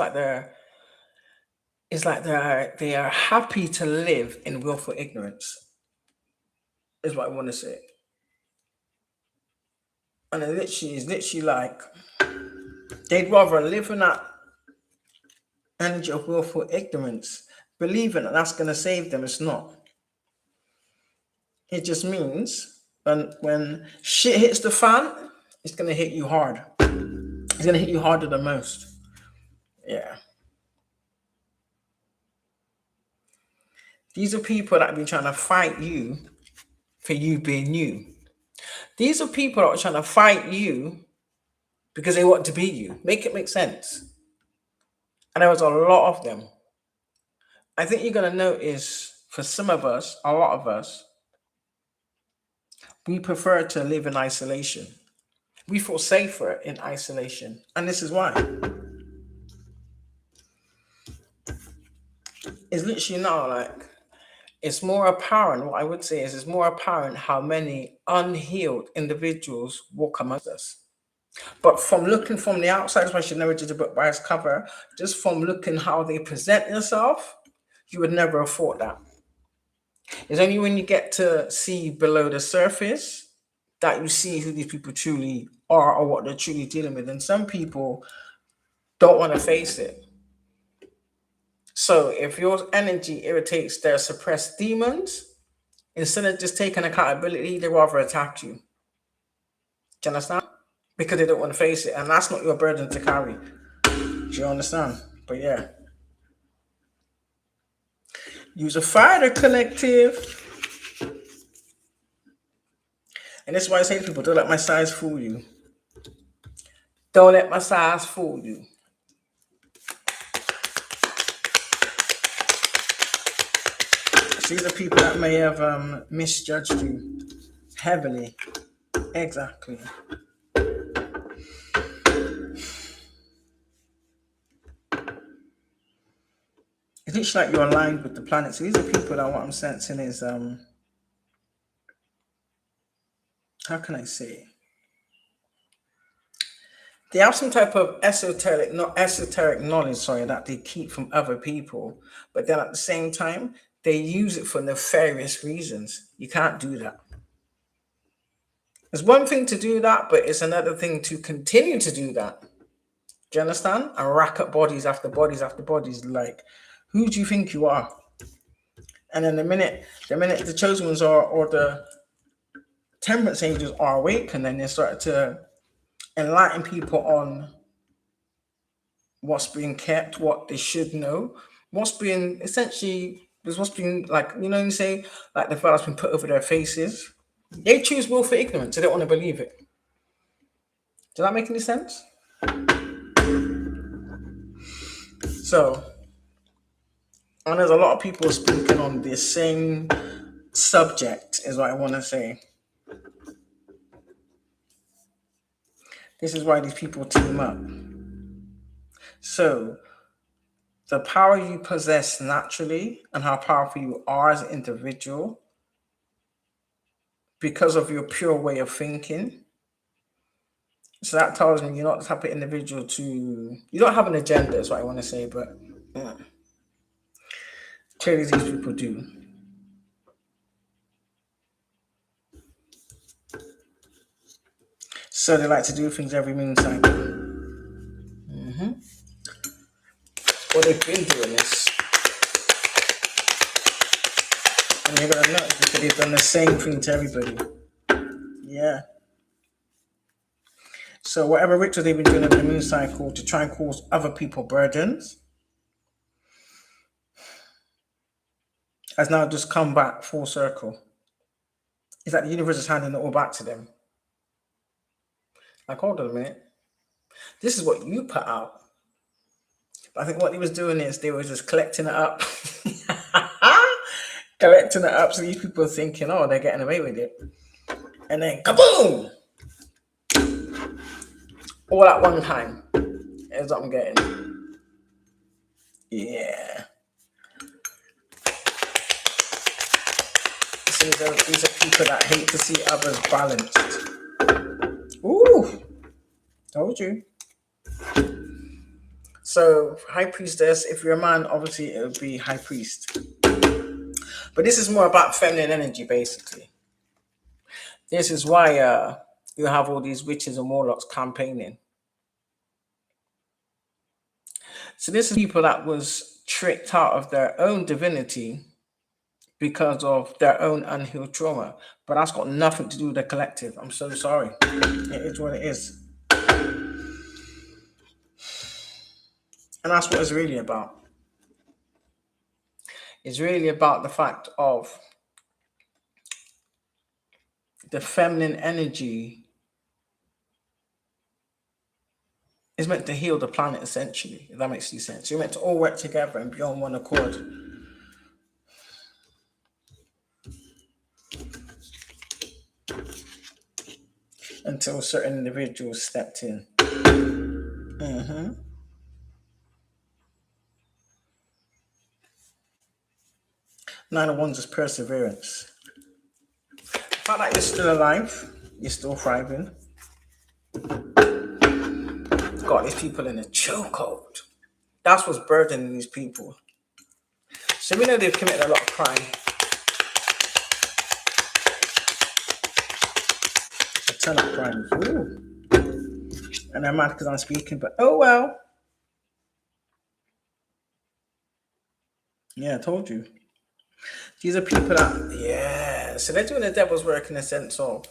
Speaker 1: They are happy to live in willful ignorance, is what I want to say. And it's literally like they'd rather live in that energy of willful ignorance, believing that that's going to save them. It's not. It just means when shit hits the fan, it's going to hit you hard. It's going to hit you harder than most. Yeah. These are people that have been trying to fight you for you being you. These are people that are trying to fight you because they want to be you. Make it make sense. And there was a lot of them. I think you're going to notice for some of us, a lot of us, we prefer to live in isolation. We feel safer in isolation. And this is why. It's literally now like, it's more apparent, what I would say is it's more apparent how many unhealed individuals walk amongst us. But from looking from the outside, that's why I should never judge a book by its cover, just from looking how they present themselves, you would never have thought that. It's only when you get to see below the surface that you see who these people truly are or what they're truly dealing with. And some people don't want to face it. So if your energy irritates their suppressed demons, instead of just taking accountability, they rather attack you. Do you understand? Because they don't want to face it. And that's not your burden to carry. Do you understand? But yeah. Use a fighter collective. And that's why I say to people, don't let my size fool you. Don't let my size fool you. These are people that may have misjudged you heavily. Exactly. It's literally like you're aligned with the planet. So these are people that what I'm sensing is how can I say? They have some type of esoteric knowledge, that they keep from other people, but then at the same time, they use it for nefarious reasons. You can't do that. It's one thing to do that, but it's another thing to continue to do that. Do you understand? And rack up bodies after bodies after bodies. Like, who do you think you are? And then the minute the chosen ones are, or the temperance angels are awake, and then they start to enlighten people on what's being kept, what they should know, what's being essentially is what's being, like, you say, like the fellow's been put over their faces. They choose willful ignorance. They don't want to believe it. Does that make any sense? So, and there's a lot of people speaking on the same subject, is what I want to say. This is why these people team up. So the power you possess naturally and how powerful you are as an individual because of your pure way of thinking. So that tells me you're not the type of individual you don't have an agenda, is what I want to say, but clearly these people do. So they like to do things every moon cycle. Well, they've been doing this. And you're going to notice because they've done the same thing to everybody. Yeah. So whatever ritual they've been doing every moon cycle to try and cause other people burdens has now just come back full circle. It's like the universe is handing it all back to them. Like, hold on a minute. This is what you put out. But I think what they was doing is they were just collecting it up. Collecting it up so these people are thinking, oh, they're getting away with it. And then kaboom! All at one time. Is what I'm getting. Yeah. These are people that hate to see others balanced. Ooh, told you. So, High Priestess, if you're a man, obviously it would be High Priest. But this is more about feminine energy, basically. This is why you have all these witches and warlocks campaigning. So this is people that was tricked out of their own divinity because of their own unhealed trauma. But that's got nothing to do with the collective. I'm so sorry. It is what it is. And that's what it's really about. It's really about the fact of the feminine energy is meant to heal the planet, essentially, if that makes any sense. You're meant to all work together and be on one accord. Until certain individuals stepped in. Nine of Wands is perseverance. The fact that you're still alive, you're still thriving. Got these people in a chokehold. That's what's burdening these people. So we know they've committed a lot of crime. A ton of crimes. Ooh. And I'm mad because I'm speaking, but oh well. Yeah, I told you. These are people that, yeah. So they're doing the devil's work in the sense of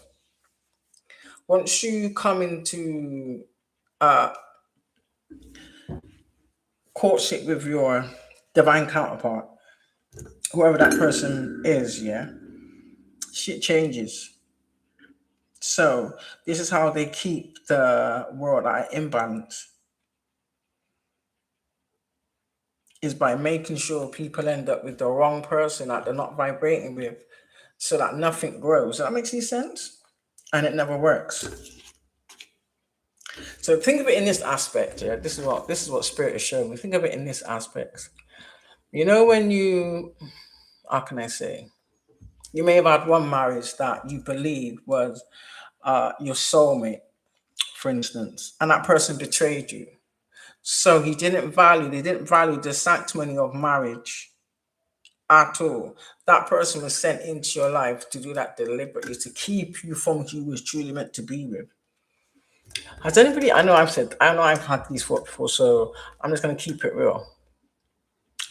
Speaker 1: once you come into courtship with your divine counterpart, whoever that person is, yeah, shit changes. So this is how they keep the world at imbalance. Is by making sure people end up with the wrong person that they're not vibrating with, so that nothing grows. Does that make any sense? And it never works. So think of it in this aspect. Yeah, this is what Spirit is showing me. Think of it in this aspect. You know, when you, how can I say, you may have had one marriage that you believe was your soulmate, for instance, and that person betrayed you. So they didn't value the sanctimony of marriage at all. That person was sent into your life to do that deliberately, to keep you from who you was truly meant to be with. Has anybody, I know I've had these thoughts before, so I'm just going to keep it real.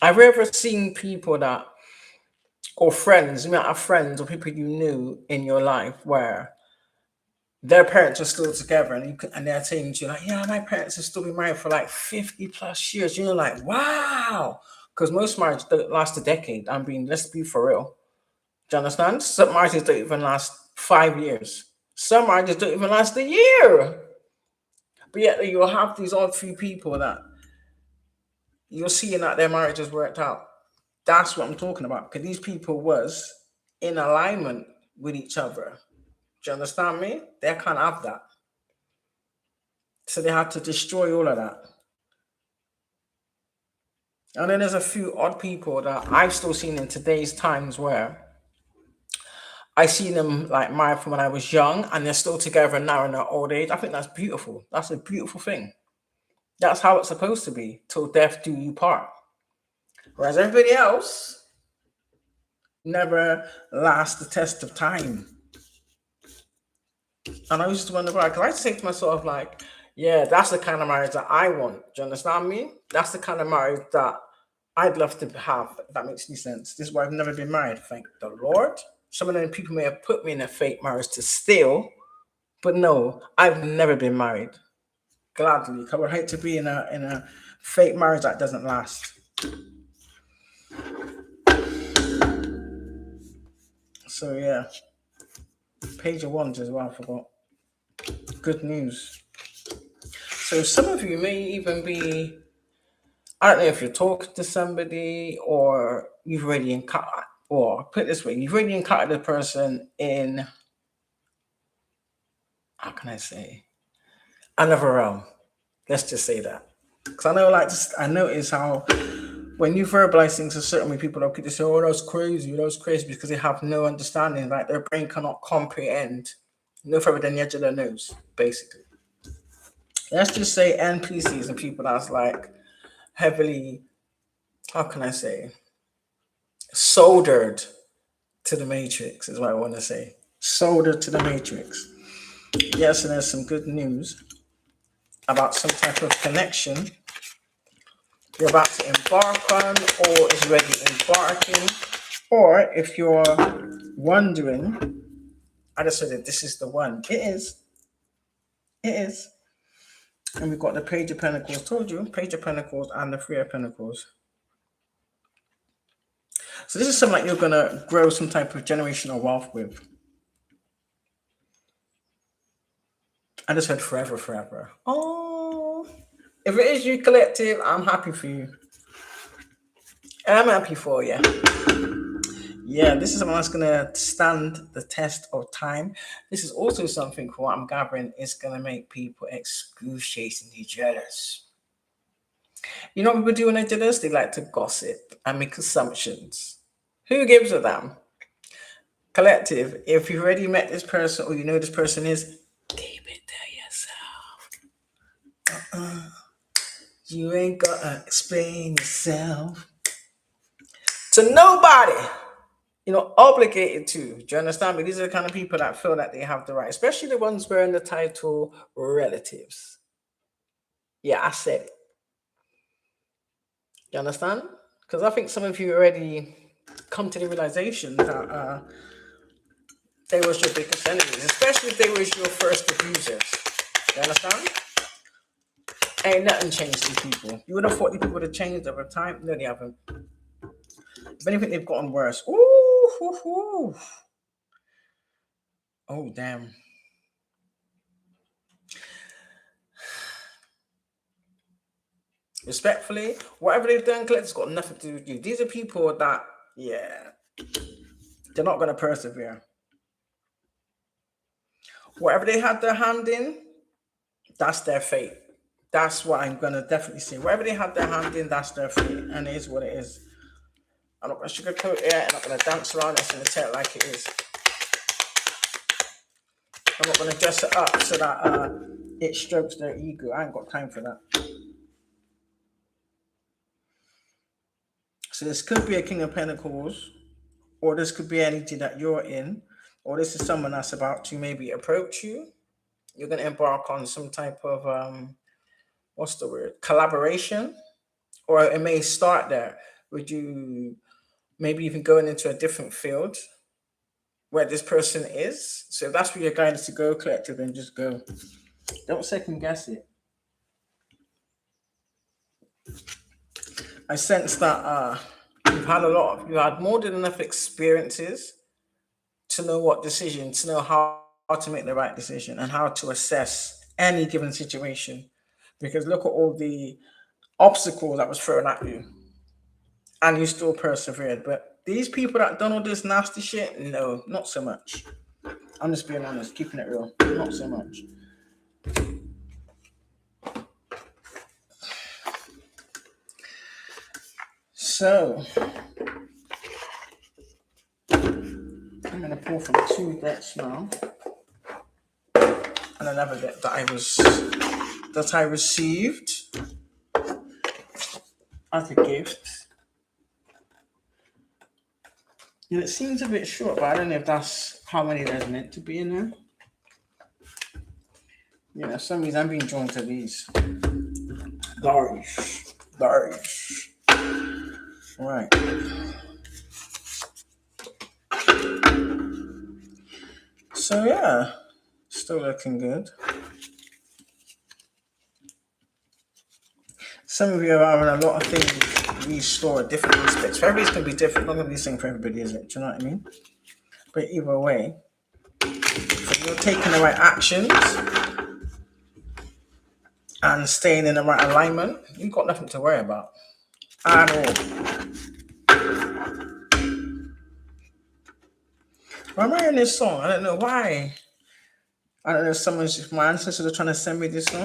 Speaker 1: Have you ever seen people that, or friends, you might have friends or people you knew in your life where their parents are still together and they're saying to you like, yeah, my parents have still been married for like 50 plus years. You're like, wow. Because most marriages don't last a decade. Let's be for real. Do you understand? Some marriages don't even last 5 years. Some marriages don't even last a year. But yet you'll have these odd few people that you're seeing that their marriage has worked out. That's what I'm talking about. Because these people was in alignment with each other. Do you understand me? They can't have that. So they had to destroy all of that. And then there's a few odd people that I've still seen in today's times where I seen them like married from when I was young and they're still together now in their old age. I think that's beautiful. That's a beautiful thing. That's how it's supposed to be, till death do you part. Whereas everybody else never lasts the test of time. And I used to wonder why, because I used to say to myself, like, yeah, that's the kind of marriage that I want. Do you understand me? That's the kind of marriage that I'd love to have, if that makes any sense. This is why I've never been married, thank the Lord. Some of them people may have put me in a fake marriage to steal, but no, I've never been married. Gladly, I would hate to be in a fake marriage that doesn't last. So yeah, page of wands as well. I forgot. Good news. So some of you may even be, I don't know if you're talking to somebody or you've already encountered, or put it this way, you've already encountered a person in, how can I say, another realm. Let's just say that. Because I know, like, I notice how when you verbalize things to certain people, they'll just say, oh, that's crazy, because they have no understanding. Like, their brain cannot comprehend no further than the edge of their nose, basically. Let's just say NPCs and people that's like heavily, how can I say, soldered to the matrix is what I want to say. Soldered to the matrix. Yes, and there's some good news about some type of connection you're about to embark on, or is already embarking. Or if you're wondering, I just said that this is the one. It is. It is. And we've got the Page of Pentacles. Told you, Page of Pentacles and the Three of Pentacles. So this is something like you're going to grow some type of generational wealth with. I just said forever. Oh, if it is you, collective, I'm happy for you. I'm happy for you. Yeah, this is something that's going to stand the test of time. This is also something, for what I'm gathering, is going to make people excruciatingly jealous. You know what people do when they're jealous? They like to gossip and make assumptions. Who gives a damn? Collective, if you've already met this person or you know this person is, keep it to yourself. You ain't gotta explain yourself to nobody. You know, obligated to. Do you understand me? These are the kind of people that feel that they have the right, especially the ones wearing the title relatives. Yeah, I said it. You understand? Because I think some of you already come to the realization that they was your biggest enemies, especially if they was your first abusers. You understand? Ain't nothing changed these people. You would have thought these people would have changed over time. No, they haven't. If anything, they've gotten worse. Ooh, hoo, hoo. Oh, damn. Respectfully, whatever they've done, it's got nothing to do with you. These are people that, yeah, they're not going to persevere. Whatever they had their hand in, that's their fate. That's what I'm going to definitely say. Whatever they had their hand in, that's their fate. And it is what it is. I'm not going to sugarcoat it. I'm not going to dance around it. I'm going to tell it like it is. I'm not going to dress it up so that it strokes their ego. I ain't got time for that. So this could be a King of Pentacles, or this could be energy that you're in, or this is someone that's about to maybe approach you. You're going to embark on some type of, what's the word? Collaboration, or it may start there. Would you maybe even going into a different field where this person is? So if that's where your guidance to go, collective, then just go. Don't second guess it. I sense that you had more than enough experiences to know what decision, to know how to make the right decision and how to assess any given situation. Because look at all the obstacles that was thrown at you and you still persevered. But these people that done all this nasty shit, no, not so much. I'm just being honest, keeping it real. Not so much. So I'm gonna pull from 2 decks now, and another deck that I received as a gift. And it seems a bit short, but I don't know if that's how many there's meant to be in there. Yeah, for some reason I'm being drawn to these. Large. Right. So yeah, still looking good. Some of you are having a lot of things restored at different aspects. For everybody's going to be different. Not going to be the same for everybody, is it? Do you know what I mean? But either way, if you're taking the right actions and staying in the right alignment, you've got nothing to worry about at all. Why am I hearing this song? I don't know why. I don't know if my ancestors are trying to send me this song.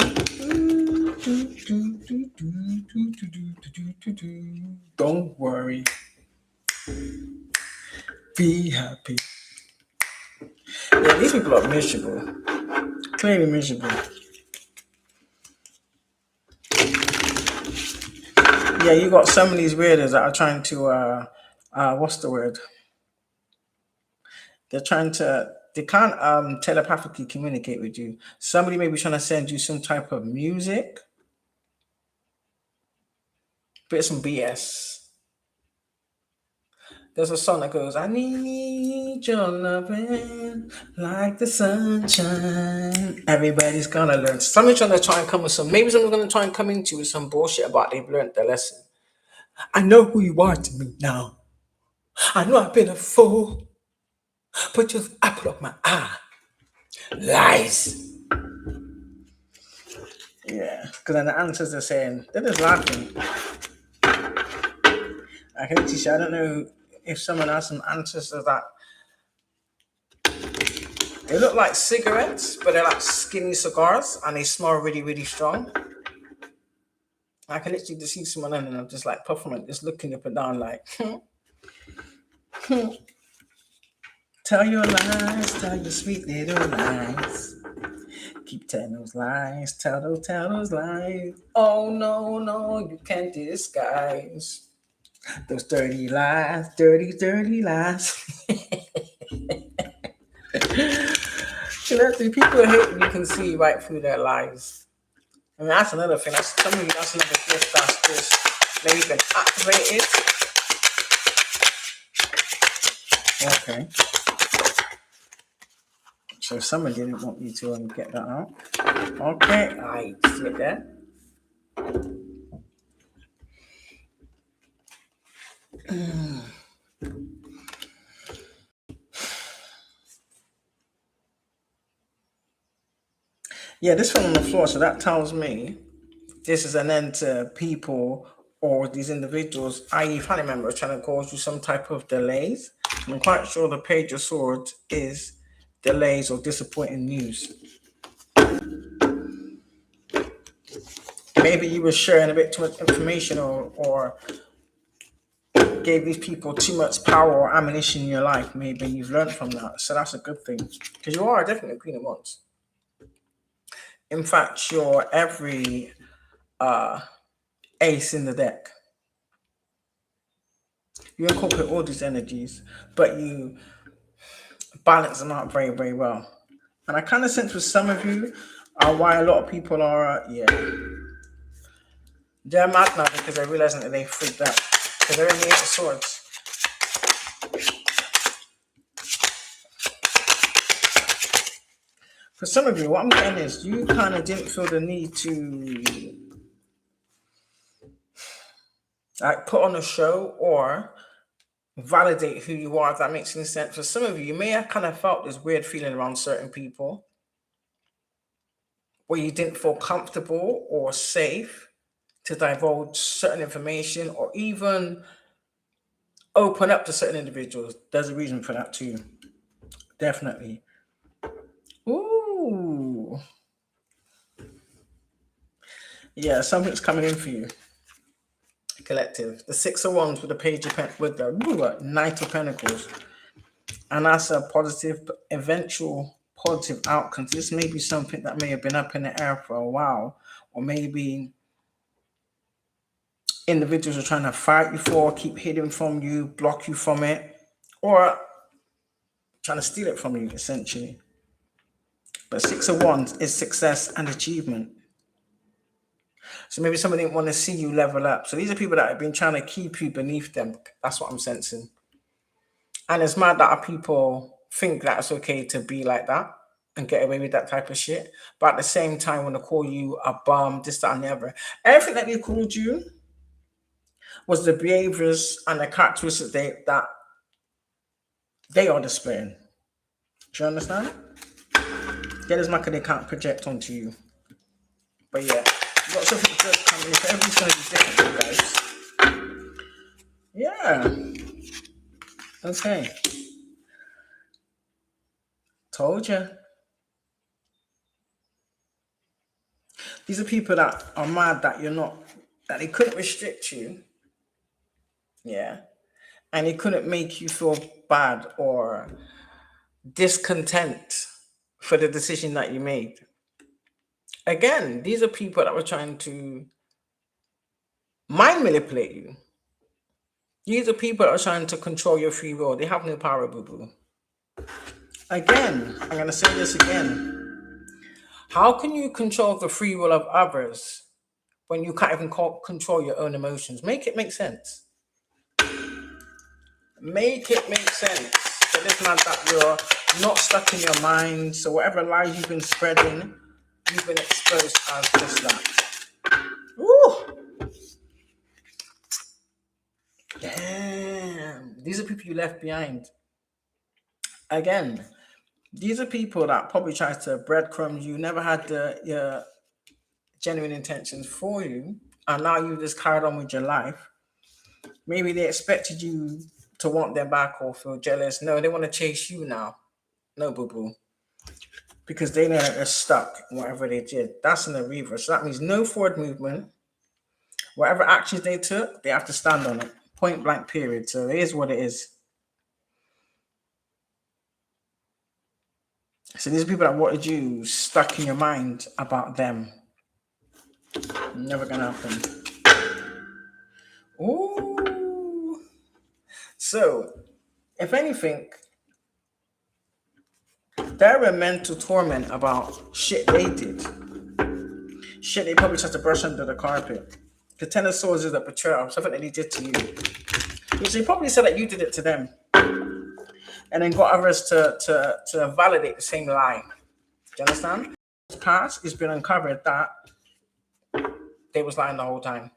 Speaker 1: Don't worry. Be happy. Yeah, these people are miserable. Clearly miserable. Yeah, you got some of these weirdos that are trying to what's the word? They can't telepathically communicate with you. Somebody may be trying to send you some type of music, but it's some BS. There's a song that goes, I need your loving like the sunshine. Everybody's gonna learn. Somebody's trying to try and come with maybe someone's gonna try and come into with some bullshit about they've learned the lesson. I know who you are to me now. I know I've been a fool, but just apple of my eye. Lies. Yeah, because then the answers are saying, they're just laughing. I can actually say, I don't know if someone has some answers to that. They look like cigarettes, but they're like skinny cigars, and they smell really, really strong. I can literally just see someone and I'm just like puffing it, just looking up and down like, Tell your lies, tell your sweet little lies. Keep telling those lies, tell those lies. Oh no, you can't disguise those dirty lies, dirty lies. People hate when you can see right through their lies. I mean, that's another thing. That's another gift that's just maybe been activated. Okay. So someone didn't want me to get that out. Okay, I see it there. Yeah, this one on the floor, so that tells me this is an end to people or these individuals, i.e. family members, trying to cause you some type of delays. I'm quite sure the Page of Swords is delays or disappointing news. Maybe you were sharing a bit too much information or gave these people too much power or ammunition in your life. Maybe you've learned from that. So that's a good thing. Because you are definitely a Queen of Wands. In fact, you're every ace in the deck. You incorporate all these energies, but you balance them out very, very well. And I kind of sense with some of you why a lot of people are, they're mad now because they're realizing that they freaked out. Because they're in the Eight of Swords. For some of you, what I'm getting is you kind of didn't feel the need to like put on a show or validate who you are, if that makes any sense. For some of you, you may have kind of felt this weird feeling around certain people where you didn't feel comfortable or safe to divulge certain information or even open up to certain individuals. There's a reason for that too. Definitely. Ooh. Yeah, something's coming in for you. collective. The Six of Wands with the Page of with the Knight of Pentacles. And that's a positive, eventual positive outcome. This may be something that may have been up in the air for a while, or maybe individuals are trying to fight you for, keep hidden from you, block you from it, or trying to steal it from you, essentially. But Six of Wands is success and achievement. So maybe somebody didn't want to see you level up. So these are people that have been trying to keep you beneath them. That's what I'm sensing. And it's mad that people think that it's okay to be like that and get away with that type of shit. But at the same time, when they call you a bum, this, that, and the other, everything that they called you was the behaviors and the characteristics that they are displaying. Do you understand? Get as much as they can't project onto you. But yeah, lots of people just coming in. Everything's going to be different, guys. Yeah. Okay. Told you. These are people that are mad that you're not, that they couldn't restrict you. Yeah. And they couldn't make you feel bad or discontent for the decision that you made. Again, these are people that were trying to mind manipulate you. These are people that are trying to control your free will. They have no power, boo-boo. Again, I'm going to say this again. How can you control the free will of others when you can't even control your own emotions? Make it make sense. Make it make sense. So this man that you're not stuck in your mind. So whatever lies you've been spreading, you've been exposed as just that. Ooh. Damn. These are people you left behind. Again, these are people that probably tried to breadcrumb you, never had your genuine intentions for you, and now you just carried on with your life. Maybe they expected you to want them back or feel jealous. No, they want to chase you now. No, boo-boo. Because they know that they're stuck in whatever they did. That's in the reverse. So that means no forward movement. Whatever actions they took, they have to stand on it. Point blank period. So it is what it is. So these are people that wanted you stuck in your mind about them. Never gonna happen. Ooh. So, if anything, they're in mental torment about shit they did. Shit they probably tried to brush under the carpet. The Ten of Swords is a betrayal, something that they did to you. Which they probably said that you did it to them. And then got others to validate the same lie. Do you understand? The past, it's been uncovered that they was lying the whole time.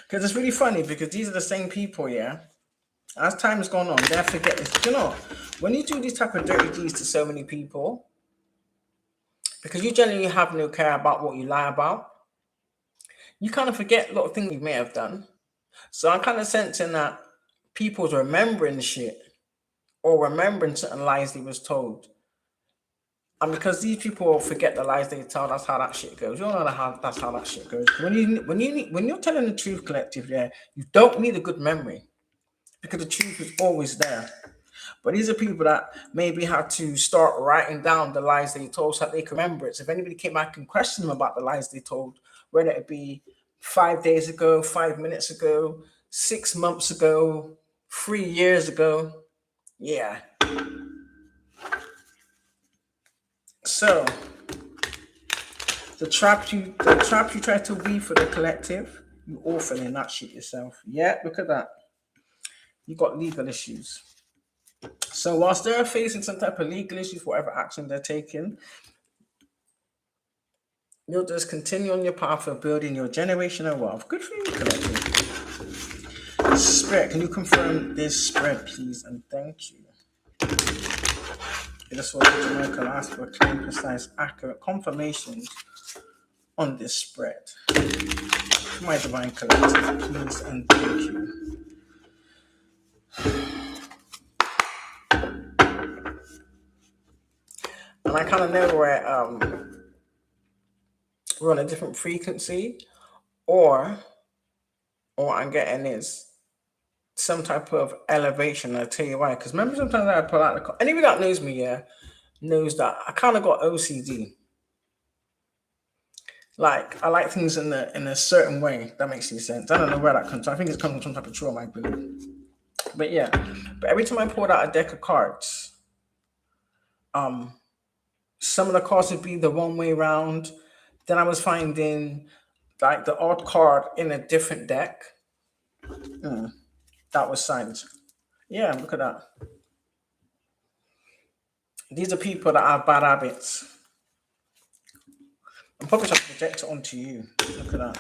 Speaker 1: Because it's really funny because these are the same people, yeah? As time has gone on, they forget this. You know, when you do these type of dirty deeds to so many people, because you generally have no care about what you lie about, you kind of forget a lot of things you may have done. So I'm kind of sensing that people's remembering shit or remembering certain lies they was told. And because these people forget the lies they tell, that's how that shit goes. You all know how that's how that shit goes. When you're telling the truth, collective, yeah, you don't need a good memory because the truth is always there. But these are people that maybe had to start writing down the lies they told so that they can remember it. So if anybody came back and questioned them about the lies they told, whether it be 5 days ago, 5 minutes ago, 6 months ago, 3 years ago, yeah. So the trap you try to weave for the collective, you all fell in that shit yourself. Yeah, look at that. You got legal issues. So whilst they're facing some type of legal issues, whatever action they're taking, you'll just continue on your path of building your generational wealth. Good for you, collective. Spirit, can you confirm this spread, please? And thank you. I just want to Jamaica ask for clean, precise, accurate confirmations on this spread. My divine collective, please and thank you. And I kind of know we're on a different frequency, or or what I'm getting is some type of elevation. I'll tell you why. Because remember, sometimes I pull out the anybody that knows me, yeah, knows that I kind of got OCD. Like I like things in a certain way. That makes any sense. I don't know where that comes from. I think it's come from some type of trauma, I believe. But yeah, but every time I pulled out a deck of cards, um, some of the cards would be the one way round. Then I was finding like the odd card in a different deck. That was signed. Yeah, look at that. These are people that have bad habits. I'm probably trying to project it onto you. Look at that.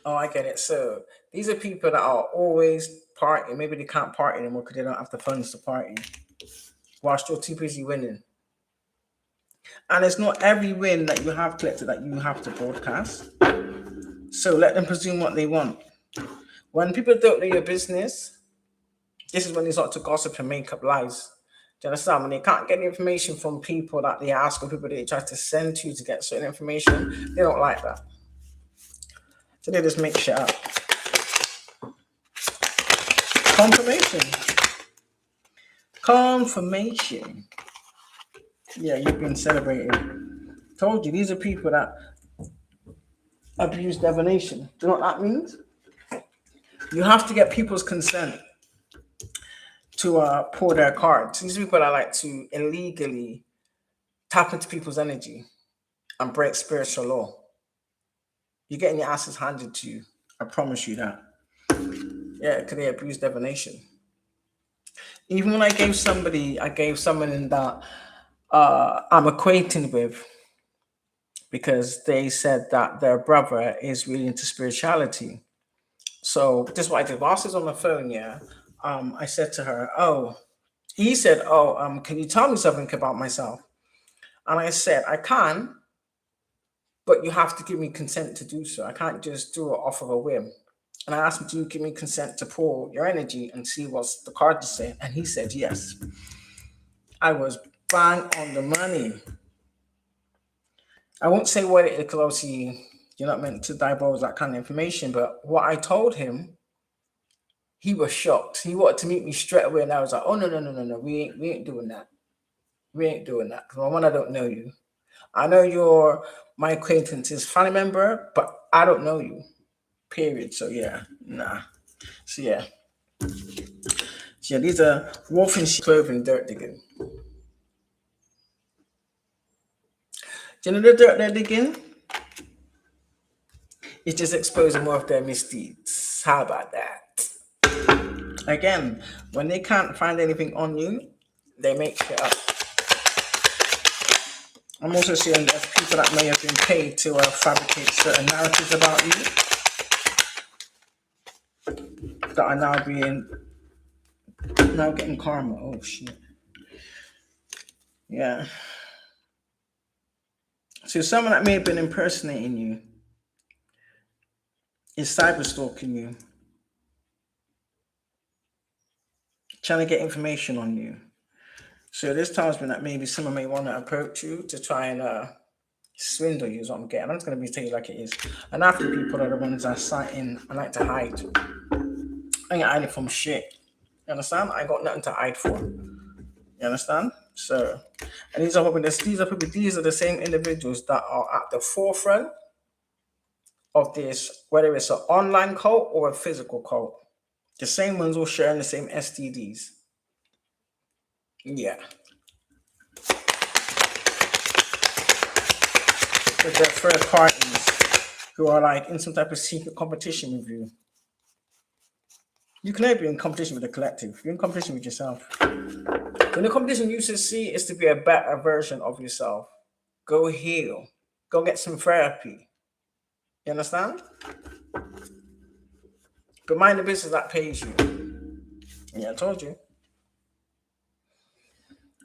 Speaker 1: Oh, I get it. So these are people that are always partying. Maybe they can't party anymore because they don't have the funds to party while still too busy winning. And it's not every win that you have collected that you have to broadcast. So let them presume what they want. When people don't know your business, this is when they start to gossip and make up lies. Do you understand? When they can't get the information from people that they ask or people that they try to send to get certain information, they don't like that. So they just make shit up. Confirmation. Confirmation. Yeah, you've been celebrated. Told you, these are people that abuse divination. Do you know what that means? You have to get people's consent to pull their cards. These people that like to illegally tap into people's energy and break spiritual law. You're getting your asses handed to you. I promise you that. Yeah, because they abuse divination. Even when I gave someone that I'm acquainted with because they said that their brother is really into spirituality. So this is what I did. Whilst I was on the phone, yeah, I said to her, "Oh," he said, "Oh, can you tell me something about myself?" And I said, "I can, but you have to give me consent to do so. I can't just do it off of a whim." And I asked him, "Do you give me consent to pull your energy and see what the cards say?" And he said, "Yes." I was bang on the money. I won't say what it is because obviously you're not meant to divulge that kind of information. But what I told him, he was shocked. He wanted to meet me straight away, and I was like, "Oh no, we ain't doing that. We ain't doing that." Because one, I don't know you. I know you're my acquaintance's family member, but I don't know you. Period. So yeah, nah. So yeah. So yeah, these are wolf in sheep clothing dirt digging. Do you know the dirt they're digging? It's just exposing more of their misdeeds. How about that? Again, when they can't find anything on you, they make shit up. I'm also seeing there's people that may have been paid to fabricate certain narratives about you that are now getting karma. Oh shit. Yeah. So someone that may have been impersonating you is cyber stalking you, trying to get information on you. So this tells me that maybe someone may want to approach you to try and swindle you is what I'm getting. I'm just going to be telling you like it is. And after people are the ones that citing I like to hide. I ain't hiding from shit. You understand? I ain't got nothing to hide for. You understand? So, and these are the same individuals that are at the forefront of this, whether it's an online cult or a physical cult. The same ones all sharing the same STDs. Yeah. With their third parties who are like in some type of secret competition with you. You can never be in competition with the collective. You're in competition with yourself. When the competition you should see is to be a better version of yourself. Go heal. Go get some therapy. You understand? But mind the business that pays you. Yeah, I told you.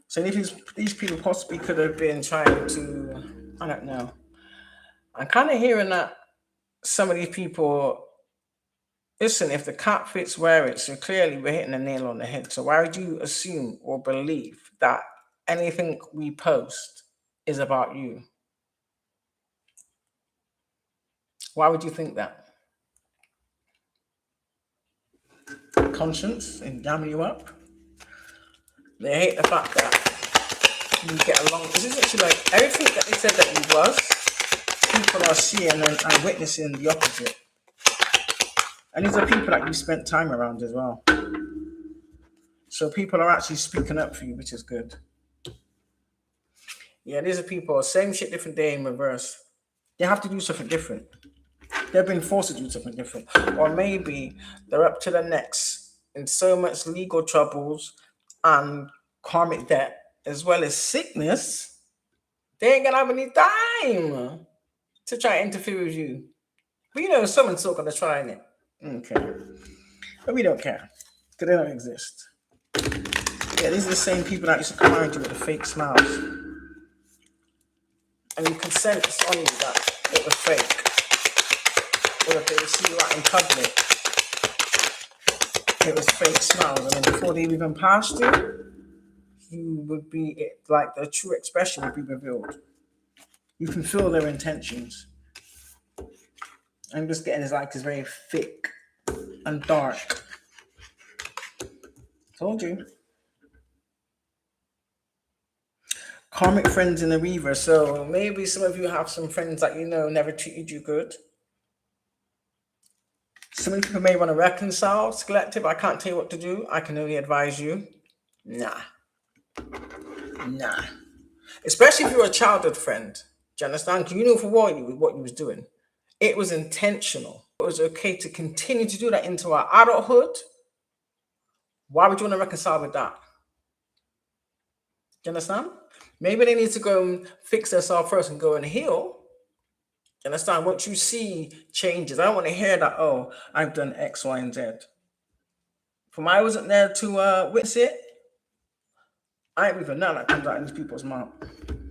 Speaker 1: So if these people possibly could have been trying to, I don't know. I'm kind of hearing that some of these people, listen, if the cat fits where it, so clearly we're hitting the nail on the head. So why would you assume or believe that anything we post is about you? Why would you think that? Conscience and jamming you up. They hate the fact that you get along. This is actually like everything that they said that you was, people are seeing and witnessing the opposite. And these are people that you spent time around as well. So people are actually speaking up for you, which is good. Yeah, these are people, same shit, different day in reverse. They have to do something different. They're being forced to do something different. Or maybe they're up to their necks in so much legal troubles and karmic debt, as well as sickness, they ain't gonna have any time to try to interfere with you. But you know, someone's still gonna try it. Okay. But we don't care. Because they don't exist. Yeah, these are the same people that used to come around you with the fake smiles. And you can sense on you that it was fake. Or if they would see you out in public, it was fake smiles. And then before they even passed you would be, like the true expression would be revealed. You can feel their intentions. I'm just getting it's very thick and dark. Told you. Karmic friends in the reverse. So maybe some of you have some friends that you know never treated you good. Some people may want to reconcile. It's collective. I can't tell you what to do. I can only advise you. Nah. Especially if you're a childhood friend. Do you understand? Because you know for what you was doing. It was intentional. It was okay to continue to do that into our adulthood. Why would you want to reconcile with that? Do you understand? Maybe they need to go and fix themselves first and go and heal. You understand? Once you see changes, I don't want to hear that, oh, I've done X, Y, and Z. From I wasn't there to witness it, I ain't even know that comes out in these people's mouth.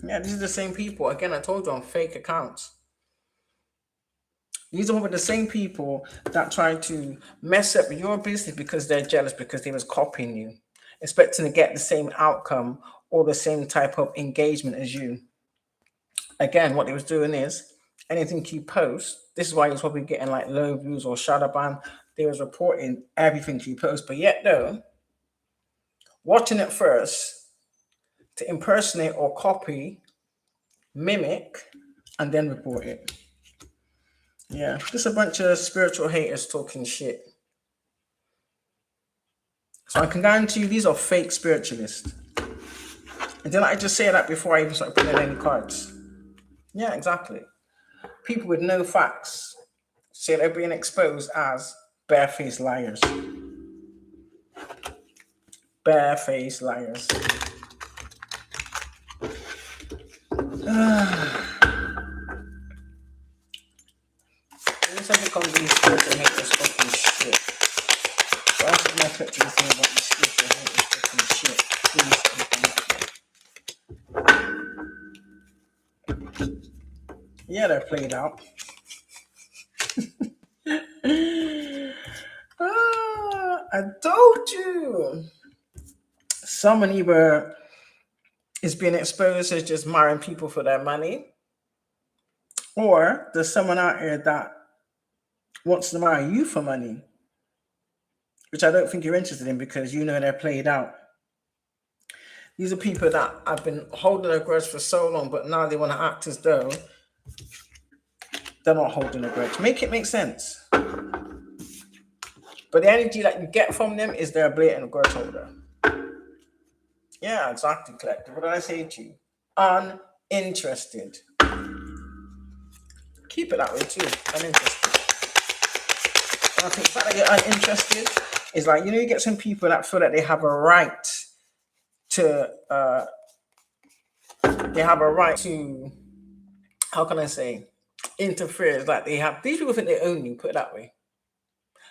Speaker 1: Yeah, these are the same people. Again, I told you on fake accounts. These are the same people that try to mess up your business because they're jealous because they was copying you, expecting to get the same outcome or the same type of engagement as you. Again, what they was doing is anything you post, this is why you're probably getting like low views or shadow ban. They was reporting everything you post, but yet though, watching it first to impersonate or copy, mimic, and then report it. Yeah, just a bunch of spiritual haters talking shit. So I can guarantee you these are fake spiritualists. And didn't I just say that before I even started putting in any cards? Yeah, exactly. People with no facts say they're being exposed as barefaced liars. Barefaced liars. Something on these spiritual haters fucking shit. So I'm just gonna put to the thing about these spiritual haters fucking shit. Please. Yeah, they're played out. I told you. Someone either is being exposed as just marrying people for their money, or there's someone out here that wants to marry you for money, which I don't think you're interested in because you know they're played out. These are people that have been holding a grudge for so long, but now they want to act as though they're not holding a grudge. Make it make sense. But the energy that you get from them is they're a blatant grudge holder. Yeah, exactly, collective. What did I say to you? Uninterested. Keep it that way too. Uninterested. And I think the fact that you're uninterested is like, you know, you get some people that feel that they have a right to how can I say, interfere. It's like these people think they own you, put it that way.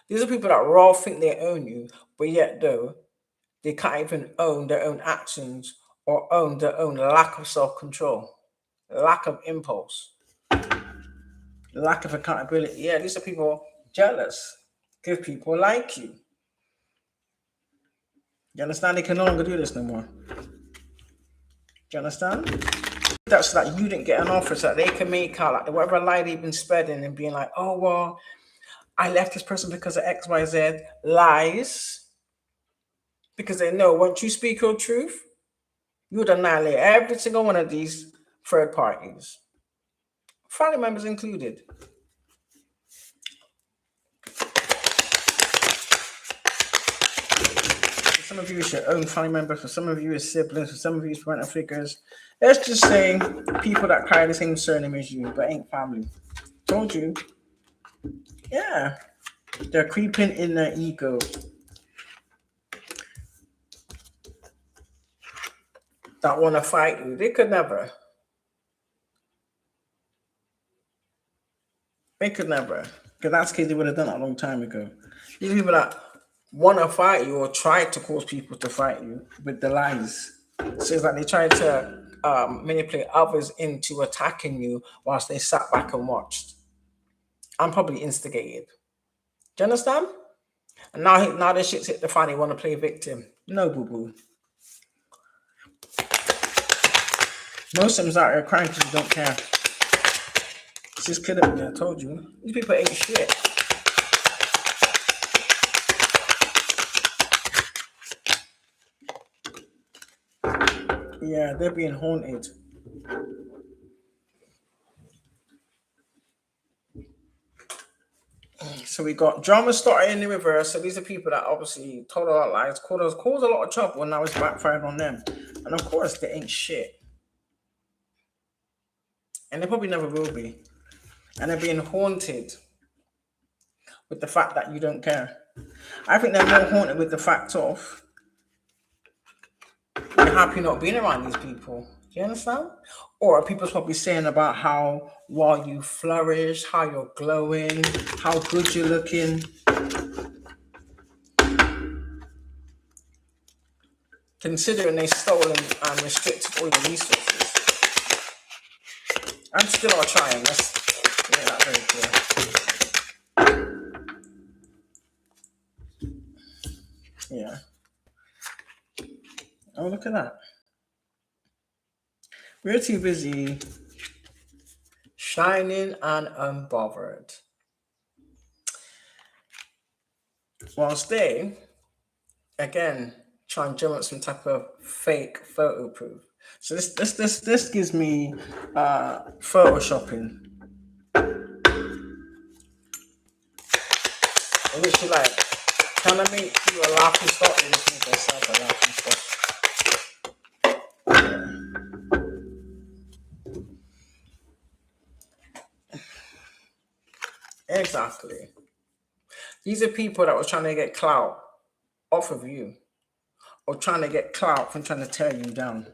Speaker 1: These are people that raw think they own you, but yet though, they can't even own their own actions or own their own lack of self-control, lack of impulse, lack of accountability. Yeah, these are people jealous because people like you. You understand? They can no longer do this no more. Do you understand? that's so that you didn't get an offer, so that they can make out like whatever lie they've been spreading and being like, oh well, I left this person because of XYZ. Lies. Because they know once you speak your truth, you would annihilate every single one of these third parties, family members included. For some of you, it's your own family members. For some of you, it's siblings. For some of you, it's parental figures. Let's just say people that carry the same surname as you, but ain't family. Told you. Yeah. They're creeping in their ego. That want to fight you. They could never. They could never. Because that's the case, they would have done that a long time ago. These people that want to fight you or try to cause people to fight you with the lies. So it's like they try to manipulate others into attacking you whilst they sat back and watched. I'm probably instigated. Do you understand? And now this shit's hit the fan, they want to play victim. No, boo-boo. Muslims out here crying because you don't care. It's just killing me, I told you. These people ain't shit. Yeah, they're being haunted. So we got drama started in the reverse. So these are people that obviously told a lot of lies, caused a lot of trouble, and now it's backfired on them. And of course, they ain't shit. And they probably never will be. And they're being haunted with the fact that you don't care. I think they're more haunted with the fact of you're happy not being around these people. Do you understand? Or people's probably saying about how while you flourish, how you're glowing, how good you're looking. Considering they stolen and restricted all your resources. And still are trying. Let's make that very clear. Yeah. Oh, look at that. We're too busy shining and unbothered. Whilst they, again, try and generate some type of fake photo proof. So this gives me photoshopping. Literally like, can I make you a laughing stock? They just make themselves a laughing stock. Exactly. These are people that were trying to get clout off of you, or trying to get clout from trying to tear you down.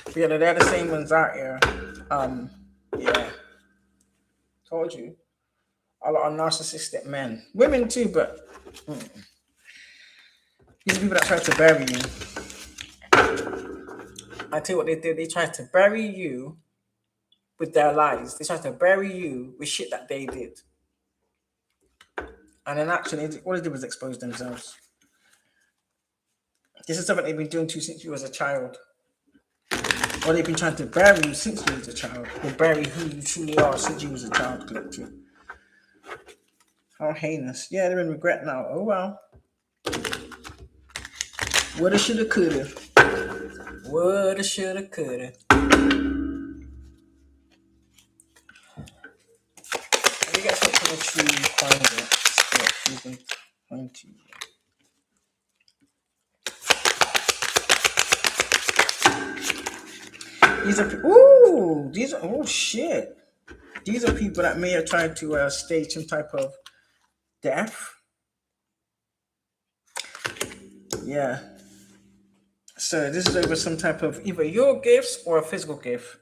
Speaker 1: But yeah, they're the same ones out here. Yeah. Told you. A lot of narcissistic men. Women too, but these are people that try to bury you. I tell you what they did. They tried to bury you with their lies. They tried to bury you with shit that they did. And then actually, all they did was expose themselves. This is something they've been doing to you since you was a child. Or they've been trying to bury you since you was a child. Or bury who you truly are since you was a child, literally. How heinous. Yeah, they're in regret now. Oh well. Woulda, shoulda, coulda. Woulda, shoulda, coulda. Let me get something from the tree, find it. 20. Shit. These are people that may have tried to stage some type of death. Yeah. So this is over some type of either your gifts or a physical gift.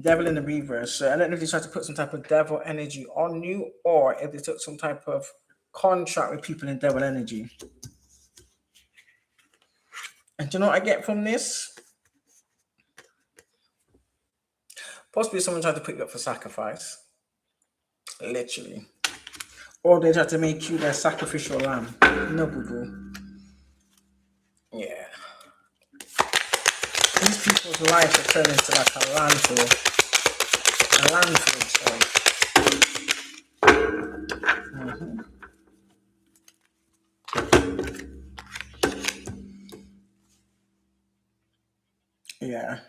Speaker 1: Devil in the reverse. So I don't know if they tried to put some type of devil energy on you, or if they took some type of contract with people in devil energy. And do you know what I get from this? Possibly someone tried to put you up for sacrifice. Literally. Or they tried to make you their sacrificial lamb. No, boo-boo. Yeah. life will turn into like a landfill. A landfill, sorry. Yeah.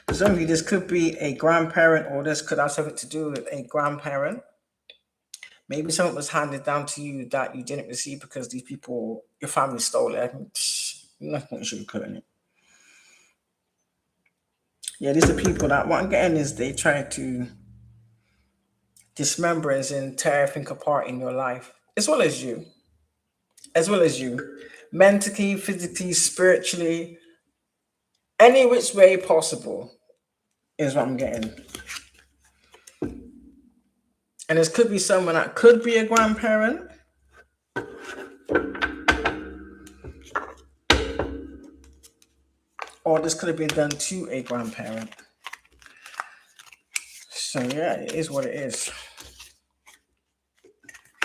Speaker 1: For some of you, this could be a grandparent, or this could have something to do with a grandparent. Maybe something was handed down to you that you didn't receive because these people, your family stole it. Nothing sugarcoating it. Yeah, these are people that what I'm getting is they try to dismember and tear everything apart in your life, as well as you, mentally, physically, spiritually, any which way possible is what I'm getting. And this could be someone that could be a grandparent, or this could have been done to a grandparent. So yeah, it is what it is.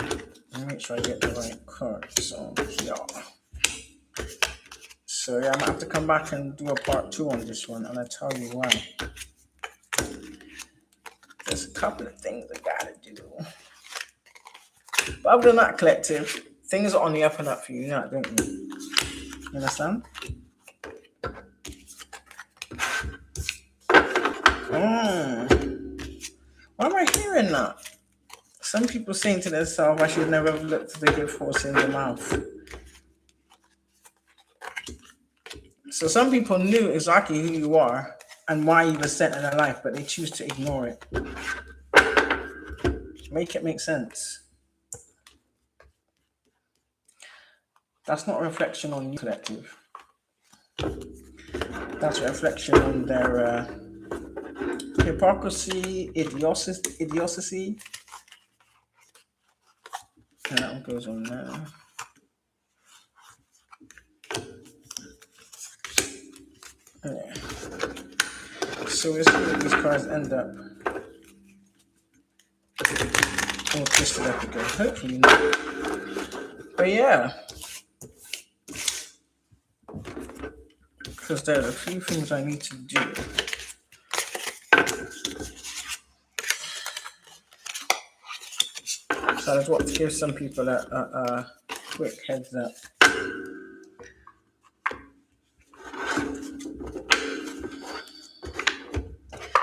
Speaker 1: Let me make sure I get the right card. So yeah. So yeah, I'm gonna have to come back and do a part 2 on this one, and I'll tell you why. There's a couple of things I gotta do. But other than that, collective, things are on the up and up for you, don't you? You understand? Why am I hearing that? Some people saying to themselves, I should never have looked at the gift horse in the mouth. So some people knew exactly who you are and why you were sent in their life, but they choose to ignore it. Make it make sense. That's not a reflection on you, collective. That's a reflection on their hypocrisy, idiocy. And that one goes on there. Yeah. So we'll see what these cards end up. All twisted up again. Hopefully not. But yeah. Because there's a few things I need to do. So I just want to give some people a quick heads up.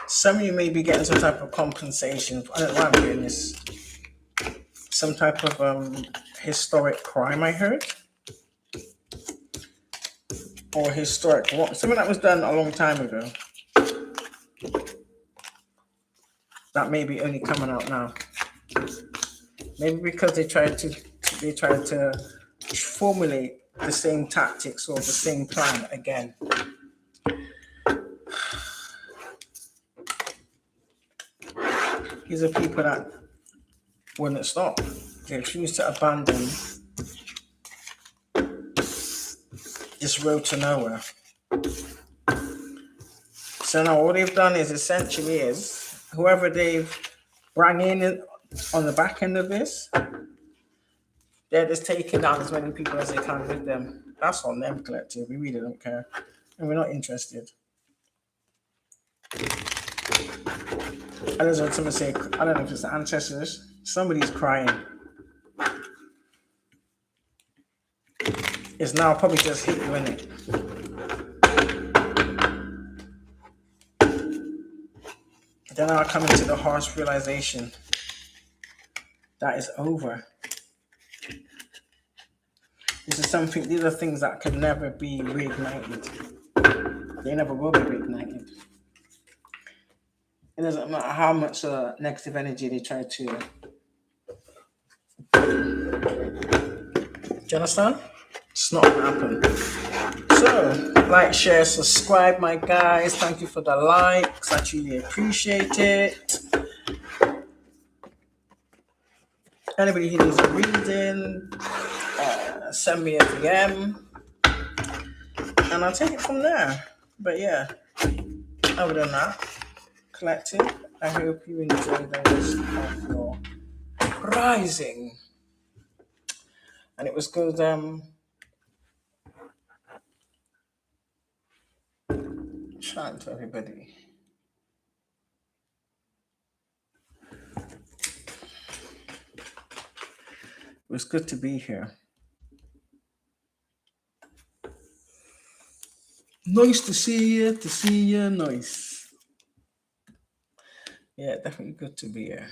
Speaker 1: Some of you may be getting some type of compensation. I don't know why I'm doing this. Some type of historic crime, I heard. Or historic what? Something that was done a long time ago. That may be only coming out now. Maybe because they tried to formulate the same tactics or the same plan again. These are people that wouldn't stop. They refuse to abandon this road to nowhere. So now all they've done is essentially whoever they've brought in on the back end of this, they're just taking down as many people as they can with them. That's on them, collective. We really don't care. And we're not interested. I just heard someone say, I don't know if it's the ancestors. Somebody's crying. It's now probably just hit you, innit? Then I'll come into the harsh realization that it's over. These are things that could never be reignited. They never will be reignited. It doesn't matter how much negative energy they try to. Do you understand? It's not gonna happen. So, like, share, subscribe, my guys. Thank you for the likes. I truly appreciate it. Anybody who needs a reading, send me a DM, and I'll take it from there. But yeah, other than that, collective, I hope you enjoy the rest of your rising. And it was good Shout out to everybody. It was good to be here. Nice to see you. To see you. Nice. Yeah, definitely good to be here.